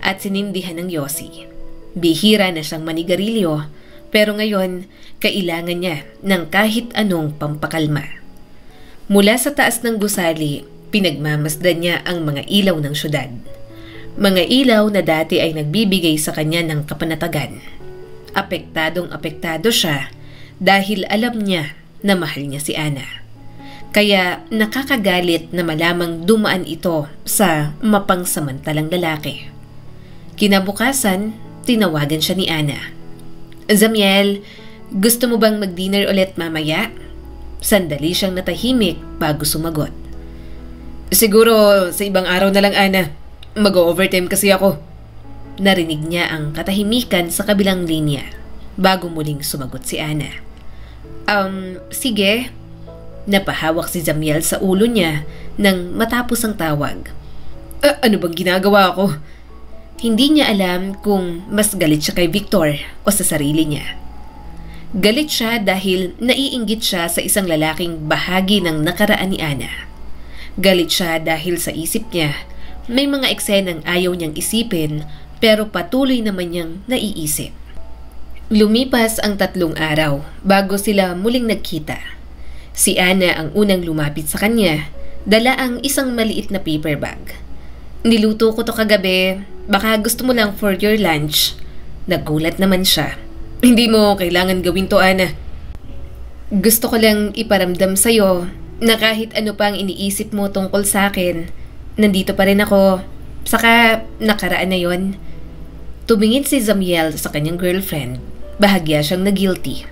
at sinindihan ng yosi. Bihira na siyang manigarilyo, pero ngayon kailangan niya ng kahit anong pampakalma. Mula sa taas ng gusali, pinagmamasdan niya ang mga ilaw ng syudad. Mga ilaw na dati ay nagbibigay sa kanya ng kapanatagan. Apektadong-apektado siya dahil alam niya na mahal niya si Ana. Kaya nakakagalit na malamang dumaan ito sa mapangsamantalang lalaki. Kinabukasan, tinawagan siya ni Ana. Zamiel, gusto mo bang mag-dinner ulit mamaya? Sandali siyang natahimik bago sumagot. Siguro sa ibang araw na lang, Ana. Mag-overtime kasi ako. Narinig niya ang katahimikan sa kabilang linya bago muling sumagot si Ana. Sige. Napahawak si Zamiel sa ulo niya nang matapos ang tawag. Ano bang ginagawa ko? Hindi niya alam kung mas galit siya kay Victor o sa sarili niya. Galit siya dahil naiinggit siya sa isang lalaking bahagi ng nakaraan ni Ana. Galit siya dahil sa isip niya may mga eksenang ayaw niyang isipin pero patuloy naman niyang naiisip. Lumipas ang 3 araw bago sila muling nagkita. Si Ana ang unang lumapit sa kanya, dala ang isang maliit na paper bag. Niluto ko to kagabi, baka gusto mo lang for your lunch. Nagulat naman siya. Hindi mo kailangan gawin to, Ana. Gusto ko lang iparamdam sa'yo na kahit ano pa ang iniisip mo tungkol sa akin, nandito pa rin ako. Saka nakaraan na yon. Tumingin si Zamiel sa kanyang girlfriend. Bahagya siyang na-guilty.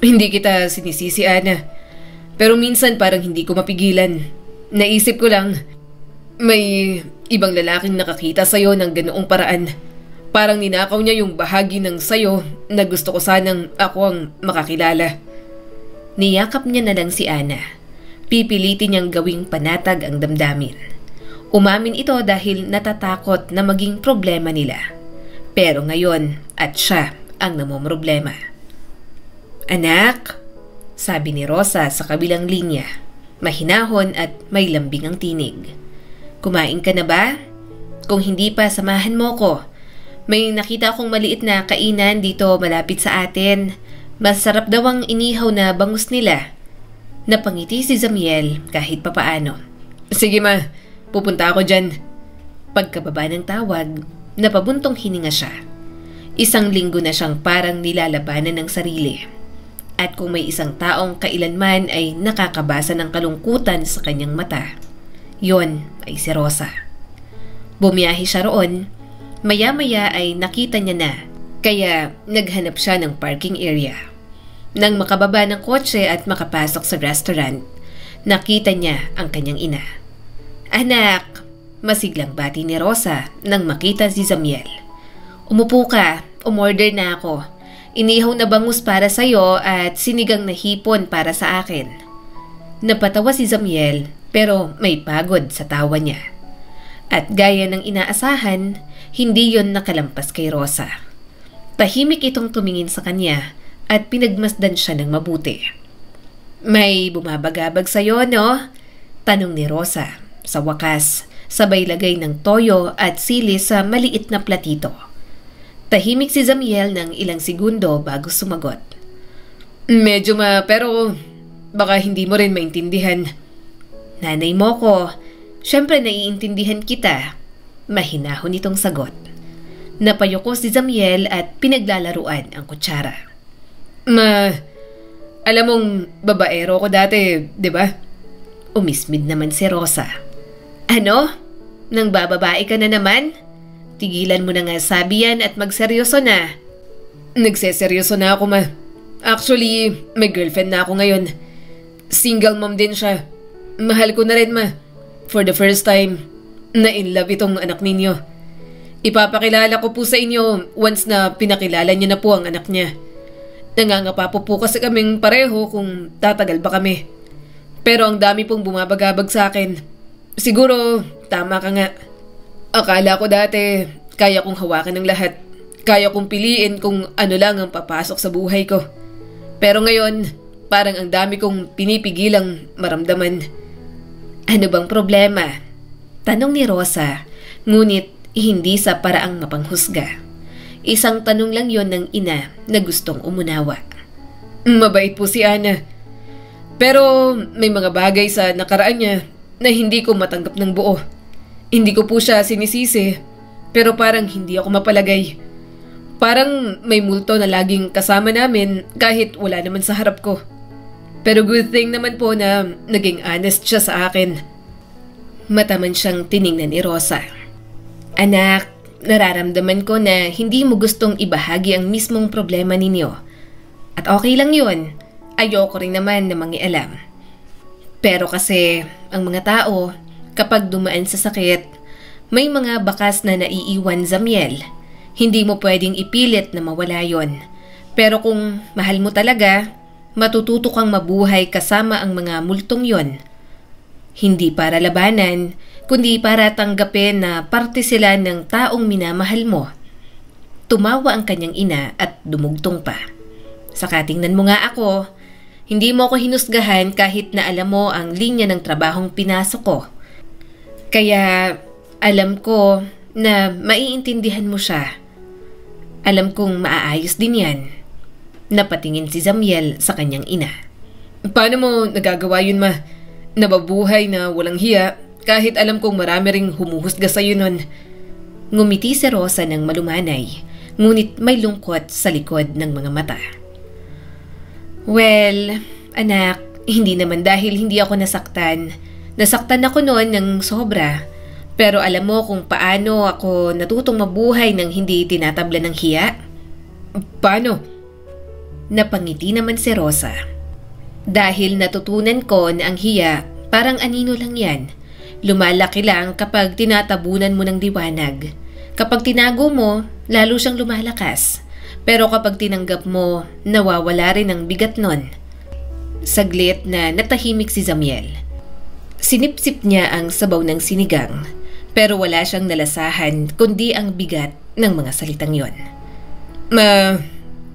Hindi kita sinisisi, Ana. Pero minsan parang hindi ko mapigilan. Naisip ko lang, may ibang lalaking nakakita sa'yo ng ganoong paraan. Parang ninakaw niya yung bahagi ng sayo na gusto ko sanang ako ang makakilala. Niyakap niya na lang si Ana. Pipilitin niyang gawing panatag ang damdamin. Umamin ito dahil natatakot na maging problema nila. Pero ngayon, at siya ang namomroblema. Anak, sabi ni Rosa sa kabilang linya. Mahinahon at may lambing ang tinig. Kumain ka na ba? Kung hindi pa, samahan mo ko. May nakita akong maliit na kainan dito malapit sa atin. Masarap daw ang inihaw na bangus nila. Napangiti si Zamiel kahit papaano. Sige ma, pupunta ako dyan. Pagkababa ng tawag, napabuntong hininga siya. 1 linggo na siyang parang nilalabanan ng sarili. At kung may isang taong kailanman ay nakakabasa ng kalungkutan sa kanyang mata, yon ay si Rosa. Bumiyahe siya roon, maya-maya ay nakita niya na, kaya naghanap siya ng parking area. Nang makababa ng kotse at makapasok sa restaurant, nakita niya ang kanyang ina. Anak, masiglang bati ni Rosa nang makita si Zamiel. Umupo ka, umorder na ako. Inihaw na bangus para sa'yo at sinigang na hipon para sa akin. Napatawa si Zamiel pero may pagod sa tawa niya. At gaya ng inaasahan, hindi yon nakalampas kay Rosa. Tahimik itong tumingin sa kanya at pinagmasdan siya ng mabuti. May bumabagabag sa'yo, no? Tanong ni Rosa. Sa wakas, sabay lagay ng toyo at sili sa maliit na platito. Tahimik si Zamiel ng ilang segundo bago sumagot. Medyo pero baka hindi mo rin maintindihan. Nanay mo ko, syempre naiintindihan kita. Mahinahon itong sagot. Napayuko si Zamiel at pinaglalaruan ang kutsara. Alam mong babaero ko dati, di ba? Umismid naman si Rosa. Ano? Nang bababae ka na naman? Tigilan mo na nga sabi yan at magseryoso na. Nagseseryoso na ako, ma. Actually, may girlfriend na ako ngayon. Single mom din siya. Mahal ko na rin, ma. For the first time, na-in love itong anak ninyo. Ipapakilala ko po sa inyo once na pinakilala niyo na po ang anak niya. Nangangapa po kasi kaming pareho kung tatagal ba kami. Pero ang dami pong bumabagabag sa akin. Siguro, tama ka nga. Akala ko dati, kaya kong hawakan ng lahat. Kaya kong piliin kung ano lang ang papasok sa buhay ko. Pero ngayon, parang ang dami kong pinipigilang maramdaman. Ano bang problema? Tanong ni Rosa, ngunit hindi sa paraang mapanghusga. Isang tanong lang yon ng ina na gustong umunawa. Mabait po si Ana. Pero may mga bagay sa nakaraan niya na hindi ko matanggap ng buo. Hindi ko po siya sinisisi, pero parang hindi ako mapalagay. Parang may multo na laging kasama namin kahit wala naman sa harap ko. Pero good thing naman po na naging honest siya sa akin. Mataman siyang tiningnan ni Rosa. Anak, nararamdaman ko na hindi mo gustong ibahagi ang mismong problema ninyo. At okay lang yun. Ayoko rin naman na mangialam. Pero kasi ang mga tao, kapag dumaan sa sakit, may mga bakas na naiiwan, Zamiel. Hindi mo pwedeng ipilit na mawala yon. Pero kung mahal mo talaga, matututo kang mabuhay kasama ang mga multong yon. Hindi para labanan, kundi para tanggapin na parte sila ng taong minamahal mo. Tumawa ang kanyang ina at dumugtong pa. Saka tingnan mo nga ako, hindi mo ako hinusgahan kahit na alam mo ang linya ng trabahong pinasok ko. Kaya alam ko na maiintindihan mo siya. Alam kong maaayos din yan. Napatingin si Zamiel sa kanyang ina. Paano mo nagagawa yun, ma? Nababuhay na walang hiya kahit alam kong marami ring humuhusga sa'yo nun. Ngumiti si Rosa ng malumanay, ngunit may lungkot sa likod ng mga mata. Well, anak, hindi naman dahil hindi ako nasaktan. Nasaktan ako noon ng sobra. Pero alam mo kung paano ako natutong mabuhay nang hindi tinatabla ng hiya? Paano? Napangiti naman si Rosa. Dahil natutunan ko na ang hiya, parang anino lang yan. Lumalaki lang kapag tinatabunan mo ng liwanag. Kapag tinago mo, lalo siyang lumalakas. Pero kapag tinanggap mo, nawawala rin ang bigat nun. Saglit na natahimik si Zamiel. Sinipsip niya ang sabaw ng sinigang. Pero wala siyang nalasahan kundi ang bigat ng mga salitang yon.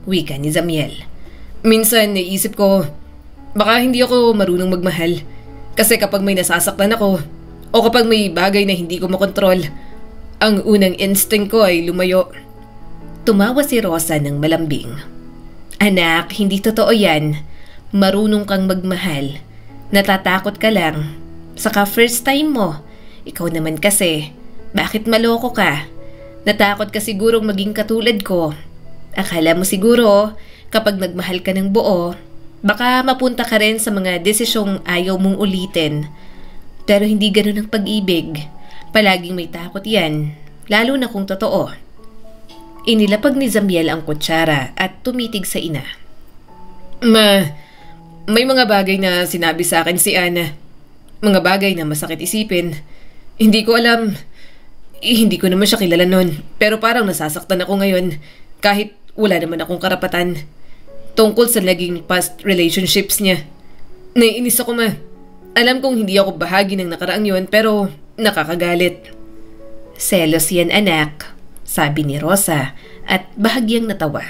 Wika ni Zamiel. Minsan naisip ko, baka hindi ako marunong magmahal. Kasi kapag may nasasaktan ako, o kapag may bagay na hindi ko makontrol, ang unang instinct ko ay lumayo. Tumawa si Rosa ng malambing. Anak, hindi totoo yan. Marunong kang magmahal. Natatakot ka lang. Saka first time mo. Ikaw naman kasi, bakit maloko ka? Natakot ka sigurong maging katulad ko. Akala mo siguro, kapag nagmahal ka ng buo, baka mapunta ka rin sa mga desisyong ayaw mong ulitin. Pero hindi ganun ang pag-ibig. Palaging may takot yan, lalo na kung totoo. Inilapag ni Zamiel ang kutsara at tumitig sa ina. May mga bagay na sinabi sa akin si Ana. Mga bagay na masakit isipin. Hindi ko alam. Hindi ko naman siya kilala nun. Pero parang nasasaktan ako ngayon. Kahit wala naman akong karapatan. Tungkol sa naging past relationships niya. Naiinis ako, ma. Alam kong hindi ako bahagi ng nakaraang yun, pero nakakagalit. Selos yan, anak, sabi ni Rosa at bahagyang natawa.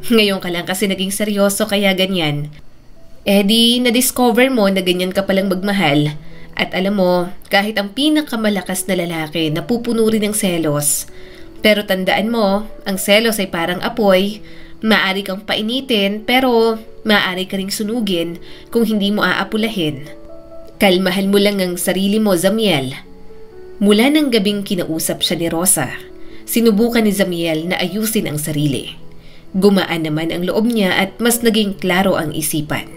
Ngayon ka lang kasi naging seryoso kaya ganyan. Di na-discover mo na ganyan ka palang magmahal. At alam mo, kahit ang pinakamalakas na lalaki napupuno rin ng selos. Pero tandaan mo, ang selos ay parang apoy. Maaari kang painitin pero maaari ka ring sunugin kung hindi mo aapulahin. Kalmahan mo lang ang sarili mo, Zamiel. Mula ng gabing kinausap siya ni Rosa, sinubukan ni Zamiel na ayusin ang sarili. Gumaan naman ang loob niya at mas naging klaro ang isipan.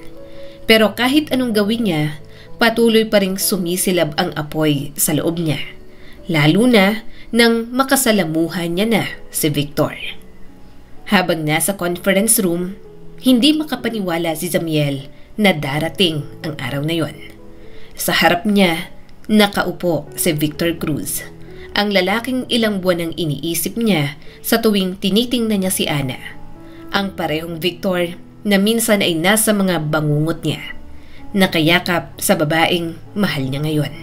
Pero kahit anong gawin niya, patuloy pa ring sumisilab ang apoy sa loob niya. Lalo na nang makasalamuhan niya na si Victor. Habang nasa conference room, hindi makapaniwala si Zamiel na darating ang araw na yon. Sa harap niya, nakaupo si Victor Cruz, ang lalaking ilang buwan ang iniisip niya sa tuwing tinitingnan niya si Ana. Ang parehong Victor na minsan ay nasa mga bangungot niya, nakayakap sa babaeng mahal niya ngayon.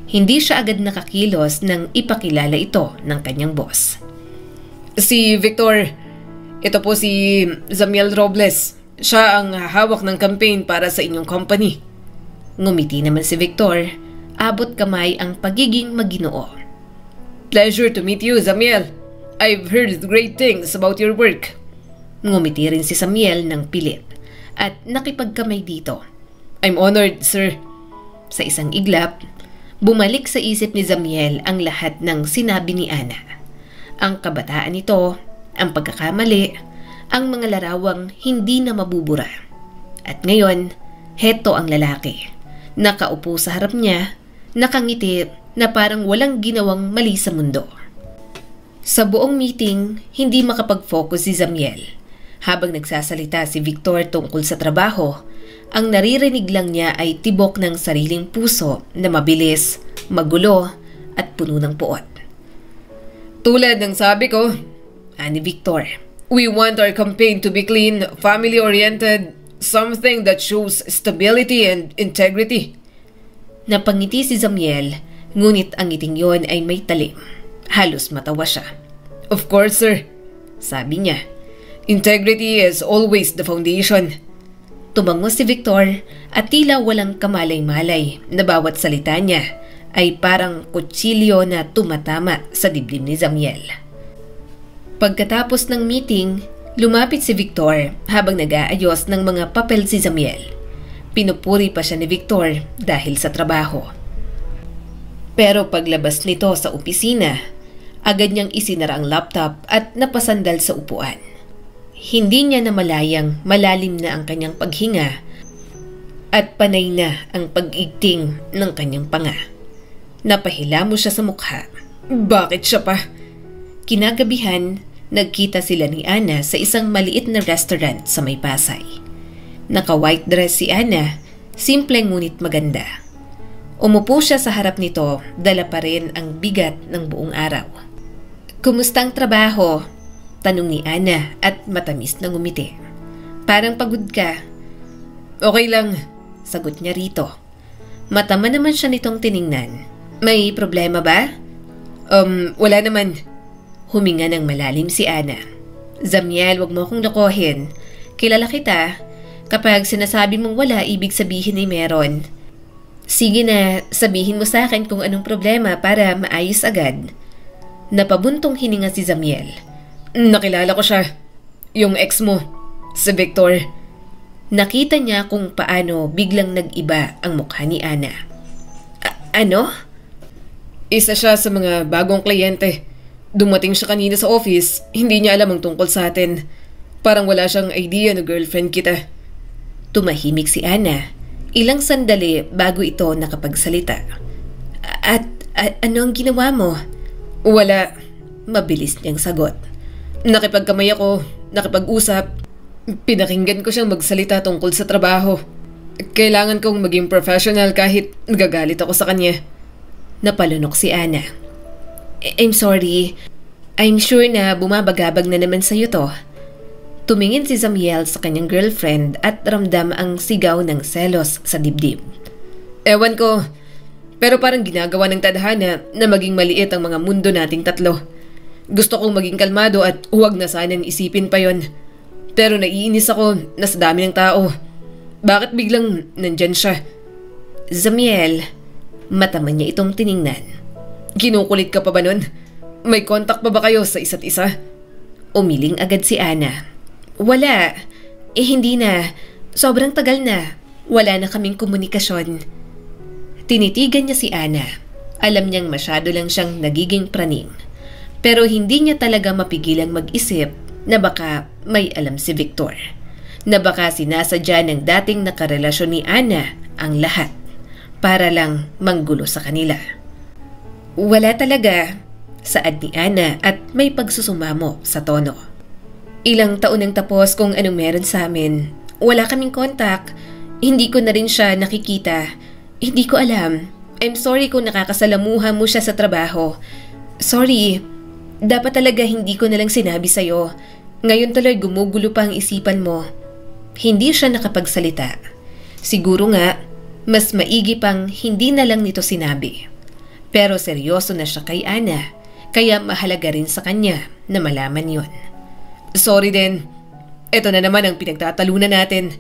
Hindi siya agad nakakilos nang ipakilala ito ng kanyang boss. Si Victor, ito po si Zamiel Robles. Siya ang hawak ng campaign para sa inyong company. Ngumiti naman si Victor, abot kamay ang pagiging maginoo. Pleasure to meet you, Zamiel. I've heard great things about your work. Ngumiti rin si Zamiel ng pilit at nakipagkamay dito. I'm honored, sir. Sa isang iglap, bumalik sa isip ni Zamiel ang lahat ng sinabi ni Ana. Ang kabataan nito, ang pagkakamali, ang mga larawang hindi na mabubura. At ngayon, heto ang lalaki. Nakaupo sa harap niya, nakangiti na parang walang ginawang mali sa mundo. Sa buong meeting, hindi makapag-focus si Zamiel. Habang nagsasalita si Victor tungkol sa trabaho, ang naririnig lang niya ay tibok ng sariling puso na mabilis, magulo at puno ng puot. Tulad ng sabi ko, ani Victor, we want our campaign to be clean, family-oriented, something that shows stability and integrity. Napangiti si Zamiel, ngunit ang ngiting yon ay may talim. Halos matawa siya. Of course, sir, sabi niya. Integrity is always the foundation. Tumango si Victor at tila walang kamalay-malay na bawat salita niya ay parang kutsilyo na tumatama sa dibdib ni Zamiel. Pagkatapos ng meeting, Lumapit si Victor habang nag-aayos ng mga papel si Zamiel. Pinupuri pa siya ni Victor dahil sa trabaho. Pero paglabas nito sa opisina, agad niyang isinara ang laptop at napasandal sa upuan. Hindi niya namalayang malalim na ang kanyang paghinga at panay na ang pag-igting ng kanyang panga. Napahilamo siya sa mukha. Bakit siya pa? Kinagabihan, nagkita sila ni Ana sa isang maliit na restaurant sa May Pasay. Naka-white dress si Ana, simple ngunit maganda. Umupo siya sa harap nito, dala pa rin ang bigat ng buong araw. Kumusta ang trabaho? Tanong ni Ana at matamis na ngumiti. Parang pagod ka. Okay lang, sagot niya rito. Matama naman siya nitong tiningnan. May problema ba? Wala naman. Huminga ng malalim si Ana. Zamiel, wag mo akong lokohin. Kilala kita. Kapag sinasabi mong wala, ibig sabihin ay meron. Sige na, sabihin mo sa akin kung anong problema para maayos agad. Napabuntong hininga si Zamiel. Nakilala ko siya. Yung ex mo, si Victor. Nakita niya kung paano biglang nag-iba ang mukha ni Ana. Ano? Isa siya sa mga bagong kliyente. Dumating siya kanina sa office, hindi niya alam ang tungkol sa atin. Parang wala siyang idea na girlfriend kita. Tumahimik si Ana. Ilang sandali bago ito nakapagsalita. At ano ang ginawa mo? Wala. Mabilis niyang sagot. Nakipagkamay ako, nakipag-usap. Pinakinggan ko siyang magsalita tungkol sa trabaho. Kailangan kong maging professional kahit nagagalit ako sa kanya. Napalunok si Ana. I'm sorry. I'm sure na bumabagabag na naman sa'yo to. Tumingin si Zamiel sa kanyang girlfriend at ramdam ang sigaw ng selos sa dibdib. Ewan ko, pero parang ginagawa ng tadhana na maging maliit ang mga mundo nating tatlo. Gusto kong maging kalmado at huwag na sanang isipin pa yon. Pero naiinis ako na sa dami ng tao. Bakit biglang nandyan siya? Zamiel, mataman niya itong tiningnan. Kinukulit ka pa ba nun? May contact pa ba kayo sa isa't isa? Umiling agad si Ana. Wala. Hindi na. Sobrang tagal na. Wala na kaming komunikasyon. Tinitigan niya si Ana. Alam niyang masyado lang siyang nagiging praning. Pero hindi niya talaga mapigilang mag-isip na baka may alam si Victor. Na baka sinasadya ng dating nakarelasyon ni Ana ang lahat para lang manggulo sa kanila. Wala talaga, saad ni Ana at may pagsusumamo sa tono. Ilang taon nang tapos kung anong meron sa amin. Wala kaming kontak. Hindi ko na rin siya nakikita. Hindi ko alam. I'm sorry kung nakakasalamuha mo siya sa trabaho. Sorry. Dapat talaga hindi ko na lang sinabi sa'yo. Ngayon tuloy gumugulo pa ang isipan mo. Hindi siya nakapagsalita. Siguro nga, mas maigi pang hindi na lang nito sinabi. Pero seryoso na siya kay Ana, kaya mahalaga rin sa kanya na malaman yon. Sorry din. Ito na naman ang pinagtatalunan natin.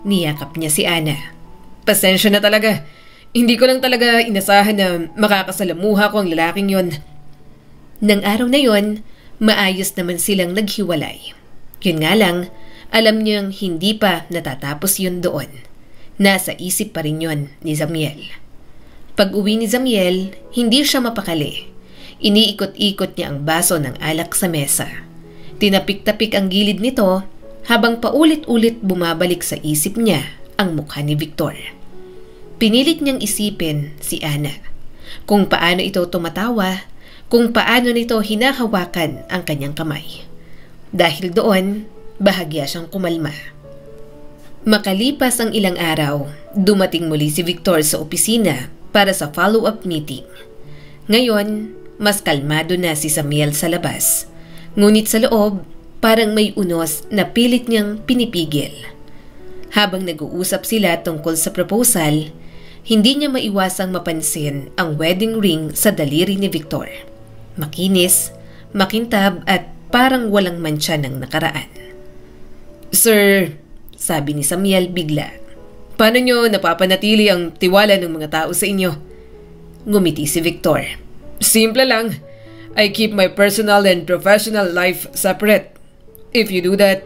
Niyakap niya si Ana. Pasensya na talaga. Hindi ko lang talaga inasahan na makakasalamuha ko ang lalaking yon. Nang araw na yon, maayos naman silang naghiwalay. Yun nga lang, alam niyang hindi pa natatapos yun doon. Nasa isip pa rin yun ni Zamiel. Pag-uwi ni Zamiel, hindi siya mapakali. Iniikot-ikot niya ang baso ng alak sa mesa. Tinapik-tapik ang gilid nito habang paulit-ulit bumabalik sa isip niya ang mukha ni Victor. Pinilit niyang isipin si Ana. Kung paano ito tumatawa, kung paano nito hinahawakan ang kanyang kamay. Dahil doon, bahagya siyang kumalma. Makalipas ang ilang araw, dumating muli si Victor sa opisina para sa follow-up meeting. Ngayon, mas kalmado na si Zamiel sa labas. Ngunit sa loob, parang may unos na pilit niyang pinipigil. Habang nag-uusap sila tungkol sa proposal, hindi niya maiwasang mapansin ang wedding ring sa daliri ni Victor. Makinis, makintab at parang walang mantsa ng nakaraan. Sir, sabi ni Zamiel bigla. Paano nyo napapanatili ang tiwala ng mga tao sa inyo? Ngumiti si Victor. Simple lang. I keep my personal and professional life separate. If you do that,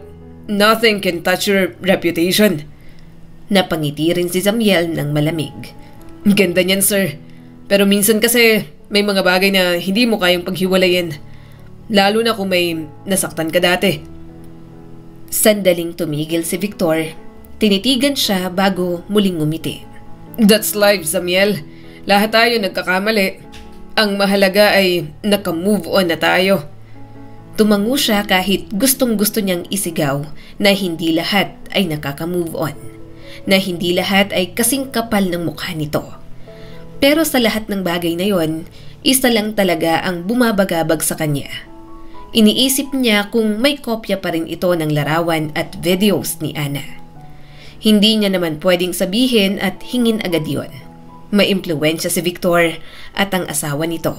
nothing can touch your reputation. Napangiti rin si Zamiel ng malamig. Ganda niyan, sir. Pero minsan kasi may mga bagay na hindi mo kayang paghiwalayin. Lalo na kung may nasaktan ka dati. Sandaling tumigil si Victor. Tinitigan siya bago muling ngumiti. That's life, Zamiel. Lahat tayo nagkakamali. Ang mahalaga ay naka-move on na tayo. Tumango siya kahit gustong-gusto niyang isigaw na hindi lahat ay nakaka-move on. Na hindi lahat ay kasing kapal ng mukha nito. Pero sa lahat ng bagay na yon, isa lang talaga ang bumabagabag sa kanya. Iniisip niya kung may kopya pa rin ito ng larawan at videos ni Ana. Hindi niya naman pwedeng sabihin at hingin agad yon. May impluwensya si Victor at ang asawa nito.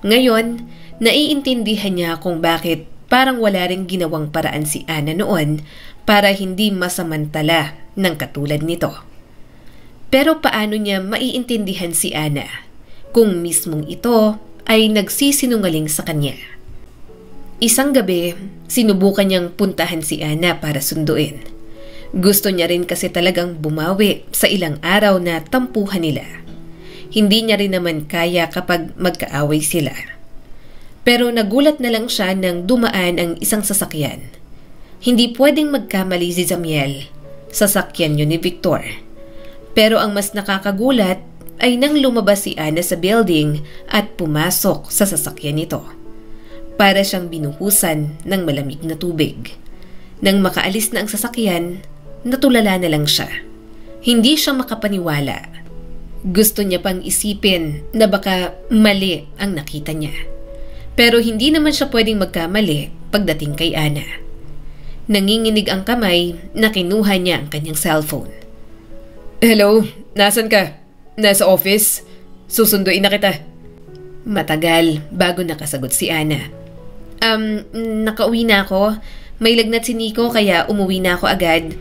Ngayon, naiintindihan niya kung bakit parang wala ring ginawang paraan si Ana noon para hindi masamantala ng katulad nito. Pero paano niya maiintindihan si Ana kung mismong ito ay nagsisinungaling sa kanya? Isang gabi, sinubukan niyang puntahan si Ana para sunduin. Gusto niya rin kasi talagang bumawi sa ilang araw na tampuhan nila. Hindi niya rin naman kaya kapag magkaaway sila. Pero nagulat na lang siya nang dumaan ang isang sasakyan. Hindi pwedeng magkamali si Zamiel. Sasakyan yun ni Victor. Pero ang mas nakakagulat ay nang lumabas si Ana sa building at pumasok sa sasakyan nito. Para siyang binuhusan ng malamig na tubig. Nang makaalis na ang sasakyan, natulala na lang siya. Hindi siya makapaniwala. Gusto niya pang isipin na baka mali ang nakita niya. Pero hindi naman siya pwedeng magkamali pagdating kay Ana. Nanginginig ang kamay na kinuha niya ang kanyang cellphone. Hello, nasan ka? Nasa office? Susunduin na kita. Matagal bago nakasagot si Ana. Nakauwi na ako. May lagnat si Nico kaya umuwi na ako agad.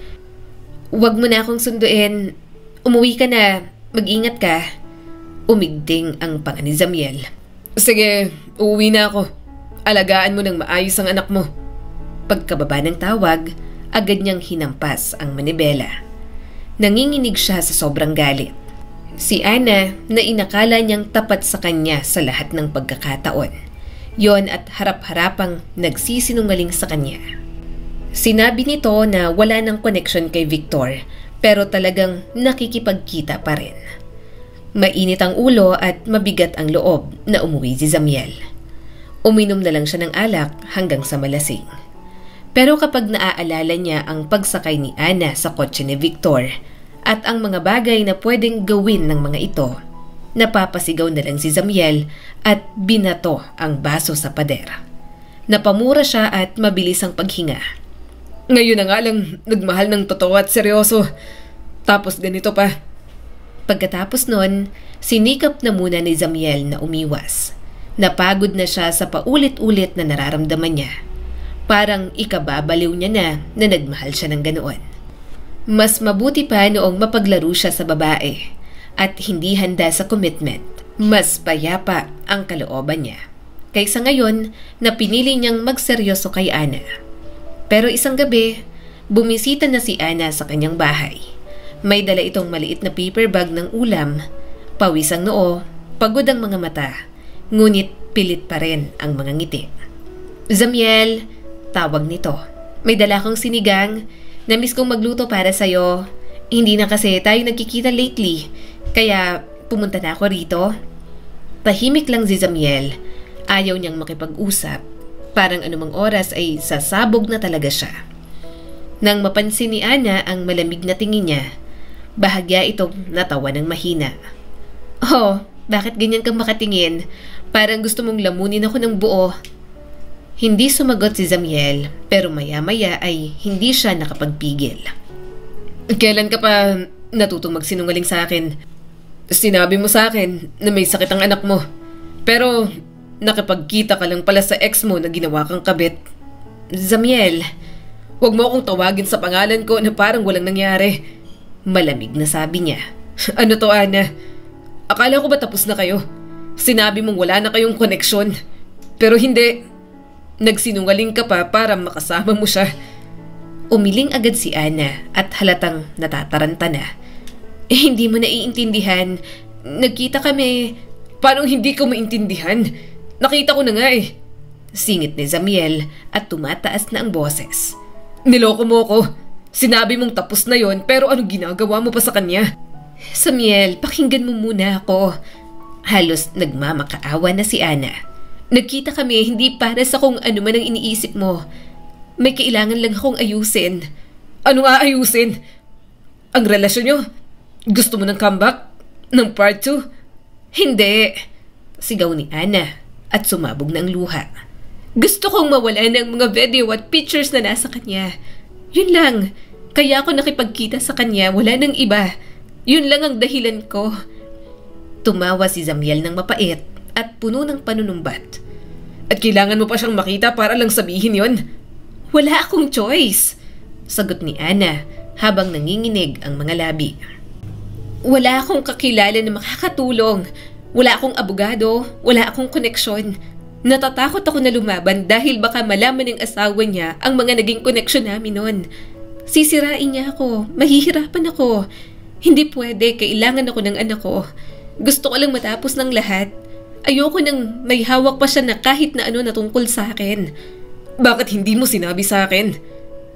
Huwag mo na akong sunduin. Umuwi ka na. Mag-ingat ka. Umigting ang panga ni Zamiel. Sige, uuwi na ako. Alagaan mo ng maayos ang anak mo. Pagkababa ng tawag, agad niyang hinampas ang manibela. Nanginginig siya sa sobrang galit. Si Ana na inakala niyang tapat sa kanya sa lahat ng pagkakataon. Yon at harap-harapang nagsisinungaling sa kanya. Sinabi nito na wala ng connection kay Victor pero talagang nakikipagkita pa rin. Mainit ang ulo at mabigat ang loob na umuwi si Zamiel. Uminom na lang siya ng alak hanggang sa malasing. Pero kapag naaalala niya ang pagsakay ni Ana sa kotse ni Victor at ang mga bagay na pwedeng gawin ng mga ito, napapasigaw na lang si Zamiel at binato ang baso sa pader. Napamura siya at mabilis ang paghinga. Ngayon na nga lang nagmahal ng totoo at seryoso. Tapos ganito pa. Pagkatapos nun, sinikap na muna ni Zamiel na umiwas. Napagod na siya sa paulit-ulit na nararamdaman niya. Parang ikababaliw niya na nagmahal siya ng ganoon. Mas mabuti pa noong mapaglaro siya sa babae at hindi handa sa commitment. Mas payapa ang kalooban niya. Kaysa ngayon na pinili niyang magseryoso kay Ana. Pero isang gabi, bumisita na si Ana sa kanyang bahay. May dala itong maliit na paper bag ng ulam, pawis ang noo, pagod ang mga mata, ngunit pilit pa rin ang mga ngiti. Zamiel, tawag nito. May dala akong sinigang, namiss kong magluto para sa'yo. Hindi na kasi tayo nagkikita lately, kaya pumunta na ako rito. Tahimik lang si Zamiel, ayaw niyang makipag-usap. Parang anumang oras ay sasabog na talaga siya. Nang mapansin ni Ana ang malamig na tingin niya, bahagya itong natawa ng mahina. Oh, bakit ganyan kang makatingin? Parang gusto mong lamunin ako ng buo. Hindi sumagot si Zamiel, pero maya-maya ay hindi siya nakapagpigil. Kailan ka pa natutong magsinungaling sa akin? Sinabi mo sa akin na may sakit ang anak mo. Pero nakipagkita ka lang pala sa ex mo na ginawa kang kabit. Zamiel, huwag mo akong tawagin sa pangalan ko na parang walang nangyari. Malamig na sabi niya. Ano to, Ana? Akala ko ba tapos na kayo? Sinabi mong wala na kayong koneksyon. Pero hindi. Nagsinungaling ka pa para makasama mo siya. Umiling agad si Ana at halatang natataranta na. Hindi mo naiintindihan. Nagkita kami. Paano hindi ko maintindihan? Nakita ko na nga eh. Singit ni Zamiel at tumataas na ang boses. Niloko mo ko. Sinabi mong tapos na yon, pero anong ginagawa mo pa sa kanya? Zamiel, pakinggan mo muna ako. Halos nagmamakaawa na si Ana. Nagkita kami hindi para sa kung ano man ang iniisip mo. May kailangan lang akong ayusin. Ano nga ayusin? Ang relasyon nyo? Gusto mo ng comeback? Ng part 2? Hindi. Sigaw ni Ana at sumabog na ang luha. Gusto kong mawala ng mga video at pictures na nasa kanya. Yun lang. Kaya ako nakipagkita sa kanya, wala nang iba. Yun lang ang dahilan ko. Tumawa si Zamiel ng mapait at puno ng panunumbat. At kailangan mo pa siyang makita para lang sabihin yon? Wala akong choice, sagot ni Ana habang nanginginig ang mga labi. Wala akong kakilala na makakatulong. Wala akong abogado, wala akong koneksyon. Natatakot ako na lumaban dahil baka malaman ng asawa niya ang mga naging koneksyon namin noon. Sisirain niya ako, mahihirapan ako. Hindi pwede, kailangan ako ng anak ko. Gusto ko lang matapos ng lahat. Ayoko nang may hawak pa siya na kahit na ano na tungkol sa akin. Bakit hindi mo sinabi sa akin?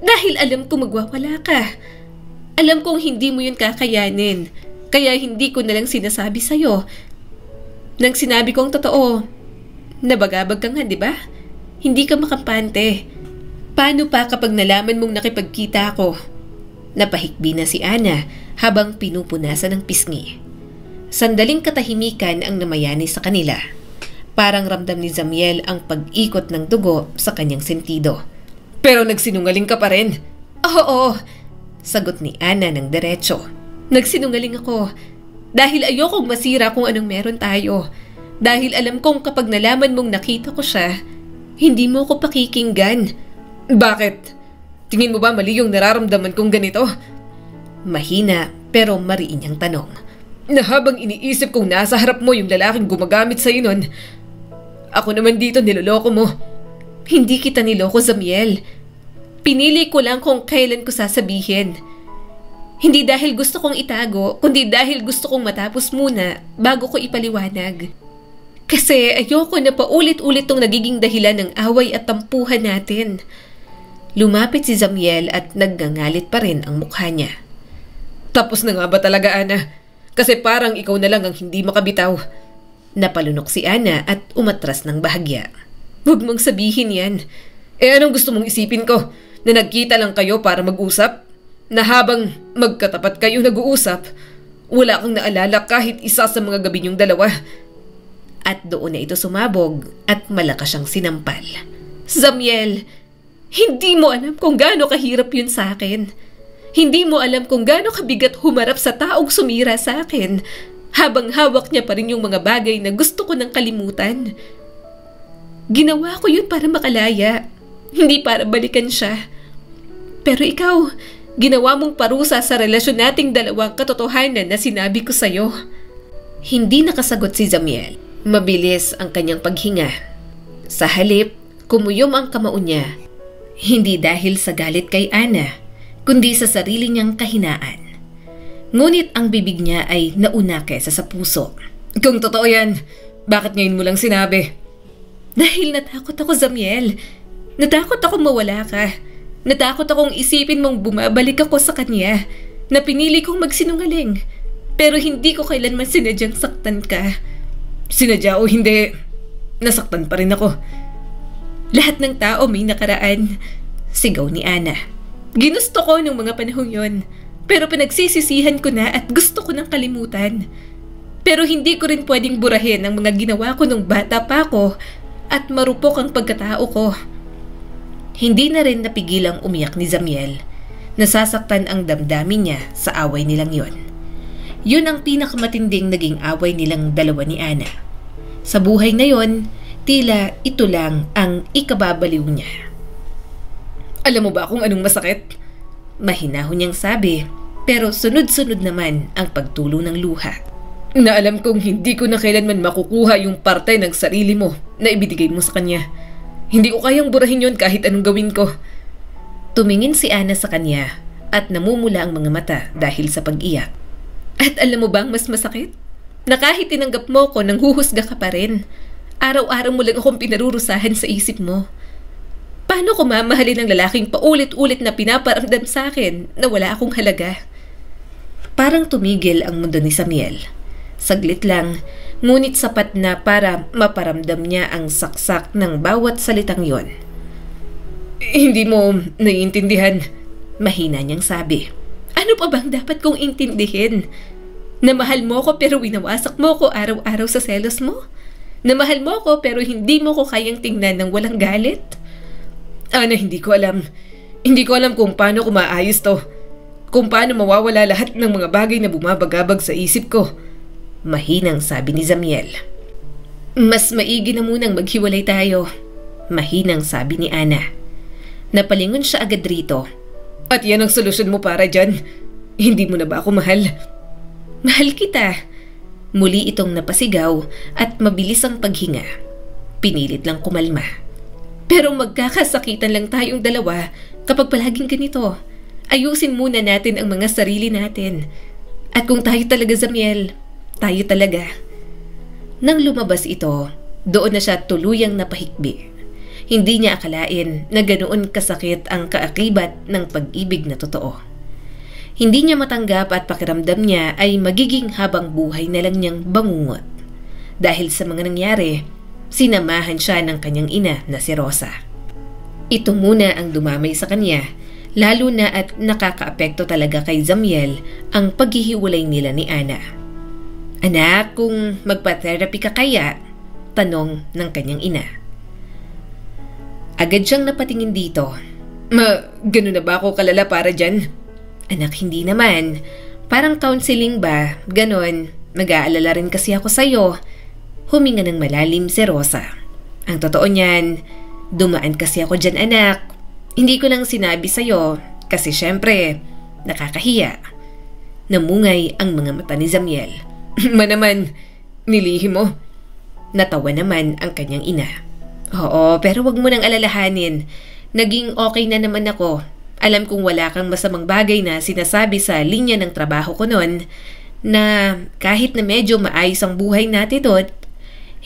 Dahil alam ko magwawala ka. Alam kong hindi mo yun kakayanin. Kaya hindi ko nalang sinasabi sa'yo. Nang sinabi ko ang totoo, nabagabag ka nga, di ba? Hindi ka makampante. Paano pa kapag nalaman mong nakipagkita ako? Napahikbi na si Ana habang pinupunasan ng pisngi. Sandaling katahimikan ang namayani sa kanila. Parang ramdam ni Zamiel ang pag-ikot ng dugo sa kanyang sentido. Pero nagsinungaling ka pa rin. Oo, sagot ni Ana ng diretso. Nagsinungaling ako dahil ayokong masira kung anong meron tayo. Dahil alam kong kapag nalaman mong nakita ko siya, hindi mo ko pakikinggan. Bakit? Tingin mo ba mali yung nararamdaman kong ganito? Mahina pero mariin ang tanong. Na habang iniisip kong nasa harap mo yung lalaking gumagamit sa'yo nun, ako naman dito niloloko mo. Hindi kita niloko, Zamiel. Pinili ko lang kung kailan ko sasabihin. Hindi dahil gusto kong itago, kundi dahil gusto kong matapos muna bago ko ipaliwanag. Kasi ayoko na paulit-ulit tong nagiging dahilan ng away at tampuhan natin. Lumapit si Zamiel at naggangalit pa rin ang mukha niya. Tapos na nga ba talaga, Ana? Kasi parang ikaw na lang ang hindi makabitaw. Napalunok si Ana at umatras ng bahagya. Huwag mong sabihin yan. Anong gusto mong isipin ko? Na nagkita lang kayo para mag-usap? Na habang magkatapat kayo nag-uusap, wala kang naalala kahit isa sa mga gabi niyong dalawa? At doon na ito sumabog at malakas siyang sinampal. Zamiel, hindi mo alam kung gaano kahirap yun sa akin. Hindi mo alam kung gaano kabigat humarap sa taong sumira sa akin habang hawak niya pa rin yung mga bagay na gusto ko nang kalimutan. Ginawa ko yun para makalaya, hindi para balikan siya. Pero ikaw, ginawa mong parusa sa relasyon nating dalawang katotohanan na sinabi ko sa'yo. Hindi nakasagot si Zamiel. Mabilis ang kanyang paghinga. Sa halip, kumuyom ang kamao niya. Hindi dahil sa galit kay Ana, kundi sa sarili niyang kahinaan. Ngunit ang bibig niya ay nauna kesa sa puso. Kung totoo yan, bakit ngayon mo lang sinabi? Dahil natakot ako, Zamiel. Natakot akong mawala ka. Natakot akong isipin mong bumabalik ako sa kanya, na pinili kong magsinungaling. Pero hindi ko kailanman sinadyang saktan ka. Sinadya o hindi, nasaktan pa rin ako. Lahat ng tao may nakaraan, sigaw ni Ana. Ginusto ko nung mga panahong yon, pero pinagsisisihan ko na at gusto ko nang kalimutan. Pero hindi ko rin pwedeng burahin ang mga ginawa ko nung bata pa ako at marupok ang pagkatao ko. Hindi na rin napigilang umiyak ni Zamiel. Nasasaktan ang damdamin niya sa away nilang yon. Yun ang pinakamatinding naging away nilang dalawa ni Ana. Sa buhay na yon, tila ito lang ang ikababaliw niya. Alam mo ba kung anong masakit? Mahinahon niyang sabi, pero sunod-sunod naman ang pagtulo ng luha. Na alam kong hindi ko na kailanman makukuha yung parte ng sarili mo na ibinigay mo sa kanya. Hindi ko kayang burahin yon kahit anong gawin ko. Tumingin si Ana sa kanya at namumula ang mga mata dahil sa pag-iyak. At alam mo bang mas masakit? Na kahit tinanggap mo ko, nanghuhusga ka pa rin. Araw-araw mo lang akong pinarurusahan sa isip mo. Paano ko mamahalin ng lalaking paulit-ulit na pinaparamdam sa akin na wala akong halaga? Parang tumigil ang mundo ni Samiel. Saglit lang, ngunit sapat na para maparamdam niya ang saksak ng bawat salitang yon. Hindi mo naiintindihan. Mahina niyang sabi. Ano pa bang dapat kong intindihin? Na mahal mo ko pero winawasak mo ko araw-araw sa selos mo? Na mahal mo ko pero hindi mo ko kayang tingnan ng walang galit? Ana, hindi ko alam. Hindi ko alam kung paano ko maayos to. Kung paano mawawala lahat ng mga bagay na bumabagabag sa isip ko. Mahinang sabi ni Zamiel. Mas maigi na munang maghiwalay tayo. Mahinang sabi ni Ana. Napalingon siya agad rito. At yan ang solusyon mo para dyan. Hindi mo na ba ako mahal? Mahal kita. Muli itong napasigaw at mabilis ang paghinga. Pinilit lang kumalma. Pero magkakasakitan lang tayong dalawa kapag palaging ganito. Ayusin muna natin ang mga sarili natin. At kung tayo talaga, Zamiel, tayo talaga. Nang lumabas ito, doon na siya tuluyang napahikbi. Hindi niya akalain na ganoon kasakit ang kaakibat ng pag-ibig na totoo. Hindi niya matanggap at pakiramdam niya ay magiging habang buhay na lang niyang bangungot. Dahil sa mga nangyari, sinamahan siya ng kanyang ina na si Rosa. Ito muna ang dumamay sa kanya, lalo na at nakakaapekto talaga kay Zamiel ang paghihiwalay nila ni Ana. Anak, kung magpa-therapy ka kaya? Tanong ng kanyang ina. Agad siyang napatingin dito. Ganun na ba ako kalala para dyan? Anak, hindi naman. Parang counseling ba? Ganon. Nag-aalala rin kasi ako sa'yo. Huminga ng malalim si Rosa. Ang totoo niyan, dumaan kasi ako dyan, anak. Hindi ko lang sinabi sa'yo kasi syempre, nakakahiya. Namungay ang mga mata ni Zamiel. Naman, nilihim mo. Natawa naman ang kanyang ina. Oo, pero wag mo nang alalahanin. Naging okay na naman ako. Alam kong wala kang masamang bagay na sinasabi sa linya ng trabaho ko noon na kahit na medyo maayos ang buhay natin doon,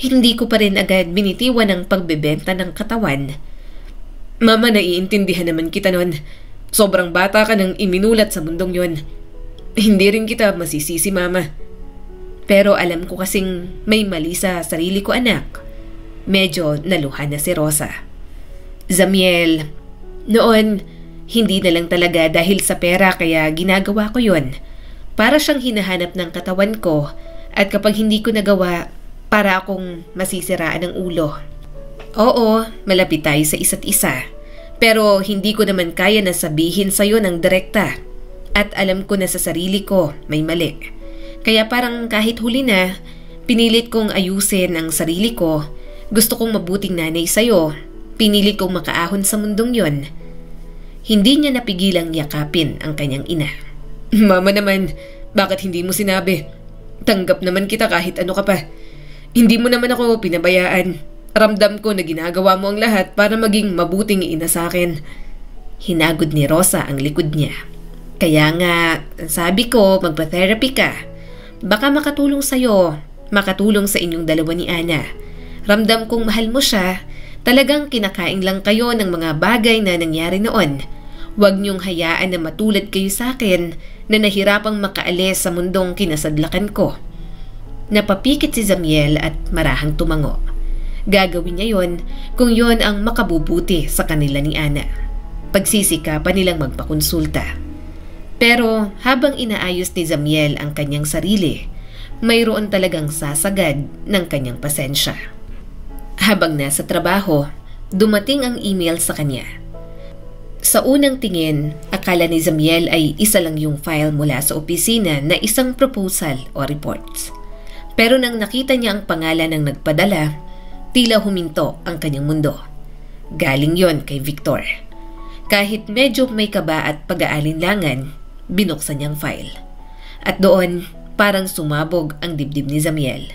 hindi ko pa rin agad binitiwan ang pagbebenta ng katawan. Mama, naiintindihan naman kita noon. Sobrang bata ka nang iminulat sa mundong yon. Hindi rin kita masisisi, Mama. Pero alam ko kasing may mali sa sarili ko, anak. Medyo naluha na si Rosa. Zamiel, noon, hindi na lang talaga dahil sa pera kaya ginagawa ko yon. Para siyang hinahanap ng katawan ko at kapag hindi ko nagawa, para akong masisiraan ng ulo. Oo, malapit tayo sa isa't isa. Pero hindi ko naman kaya na sabihin sa'yo ng direkta. At alam ko na sa sarili ko may mali. Kaya parang kahit huli na, pinilit kong ayusin ang sarili ko. Gusto kong mabuting nanay sa'yo. Pinilit kong makaahon sa mundong yon. Hindi niya napigilang yakapin ang kanyang ina. Mama naman, bakit hindi mo sinabi? Tanggap naman kita kahit ano ka pa. Hindi mo naman ako pinabayaan. Ramdam ko na ginagawa mo ang lahat para maging mabuting ina sa akin. Hinagod ni Rosa ang likod niya. Kaya nga, sabi ko, magpa-therapy ka. Baka makatulong sa'yo, makatulong sa inyong dalawa ni Ana. Ramdam kong mahal mo siya. Talagang kinakain lang kayo ng mga bagay na nangyari noon. Huwag niyong hayaan na matulad kayo sa akin na nahirapang makaalis sa mundong kinasadlakan ko. Napapikit si Zamiel at marahang tumango. Gagawin niya yon kung yon ang makabubuti sa kanila ni Ana. Pagsisikapan nilang magpakonsulta. Pero habang inaayos ni Zamiel ang kanyang sarili, mayroon talagang sasagad ng kanyang pasensya. Habang nasa trabaho, dumating ang email sa kanya. Sa unang tingin, akala ni Zamiel ay isa lang yung file mula sa opisina na isang proposal o reports. Pero nang nakita niya ang pangalan ng nagpadala, tila huminto ang kanyang mundo. Galing yon kay Victor. Kahit medyo may kaba at pag-aalinlangan, binuksan niyang file. At doon, parang sumabog ang dibdib ni Zamiel.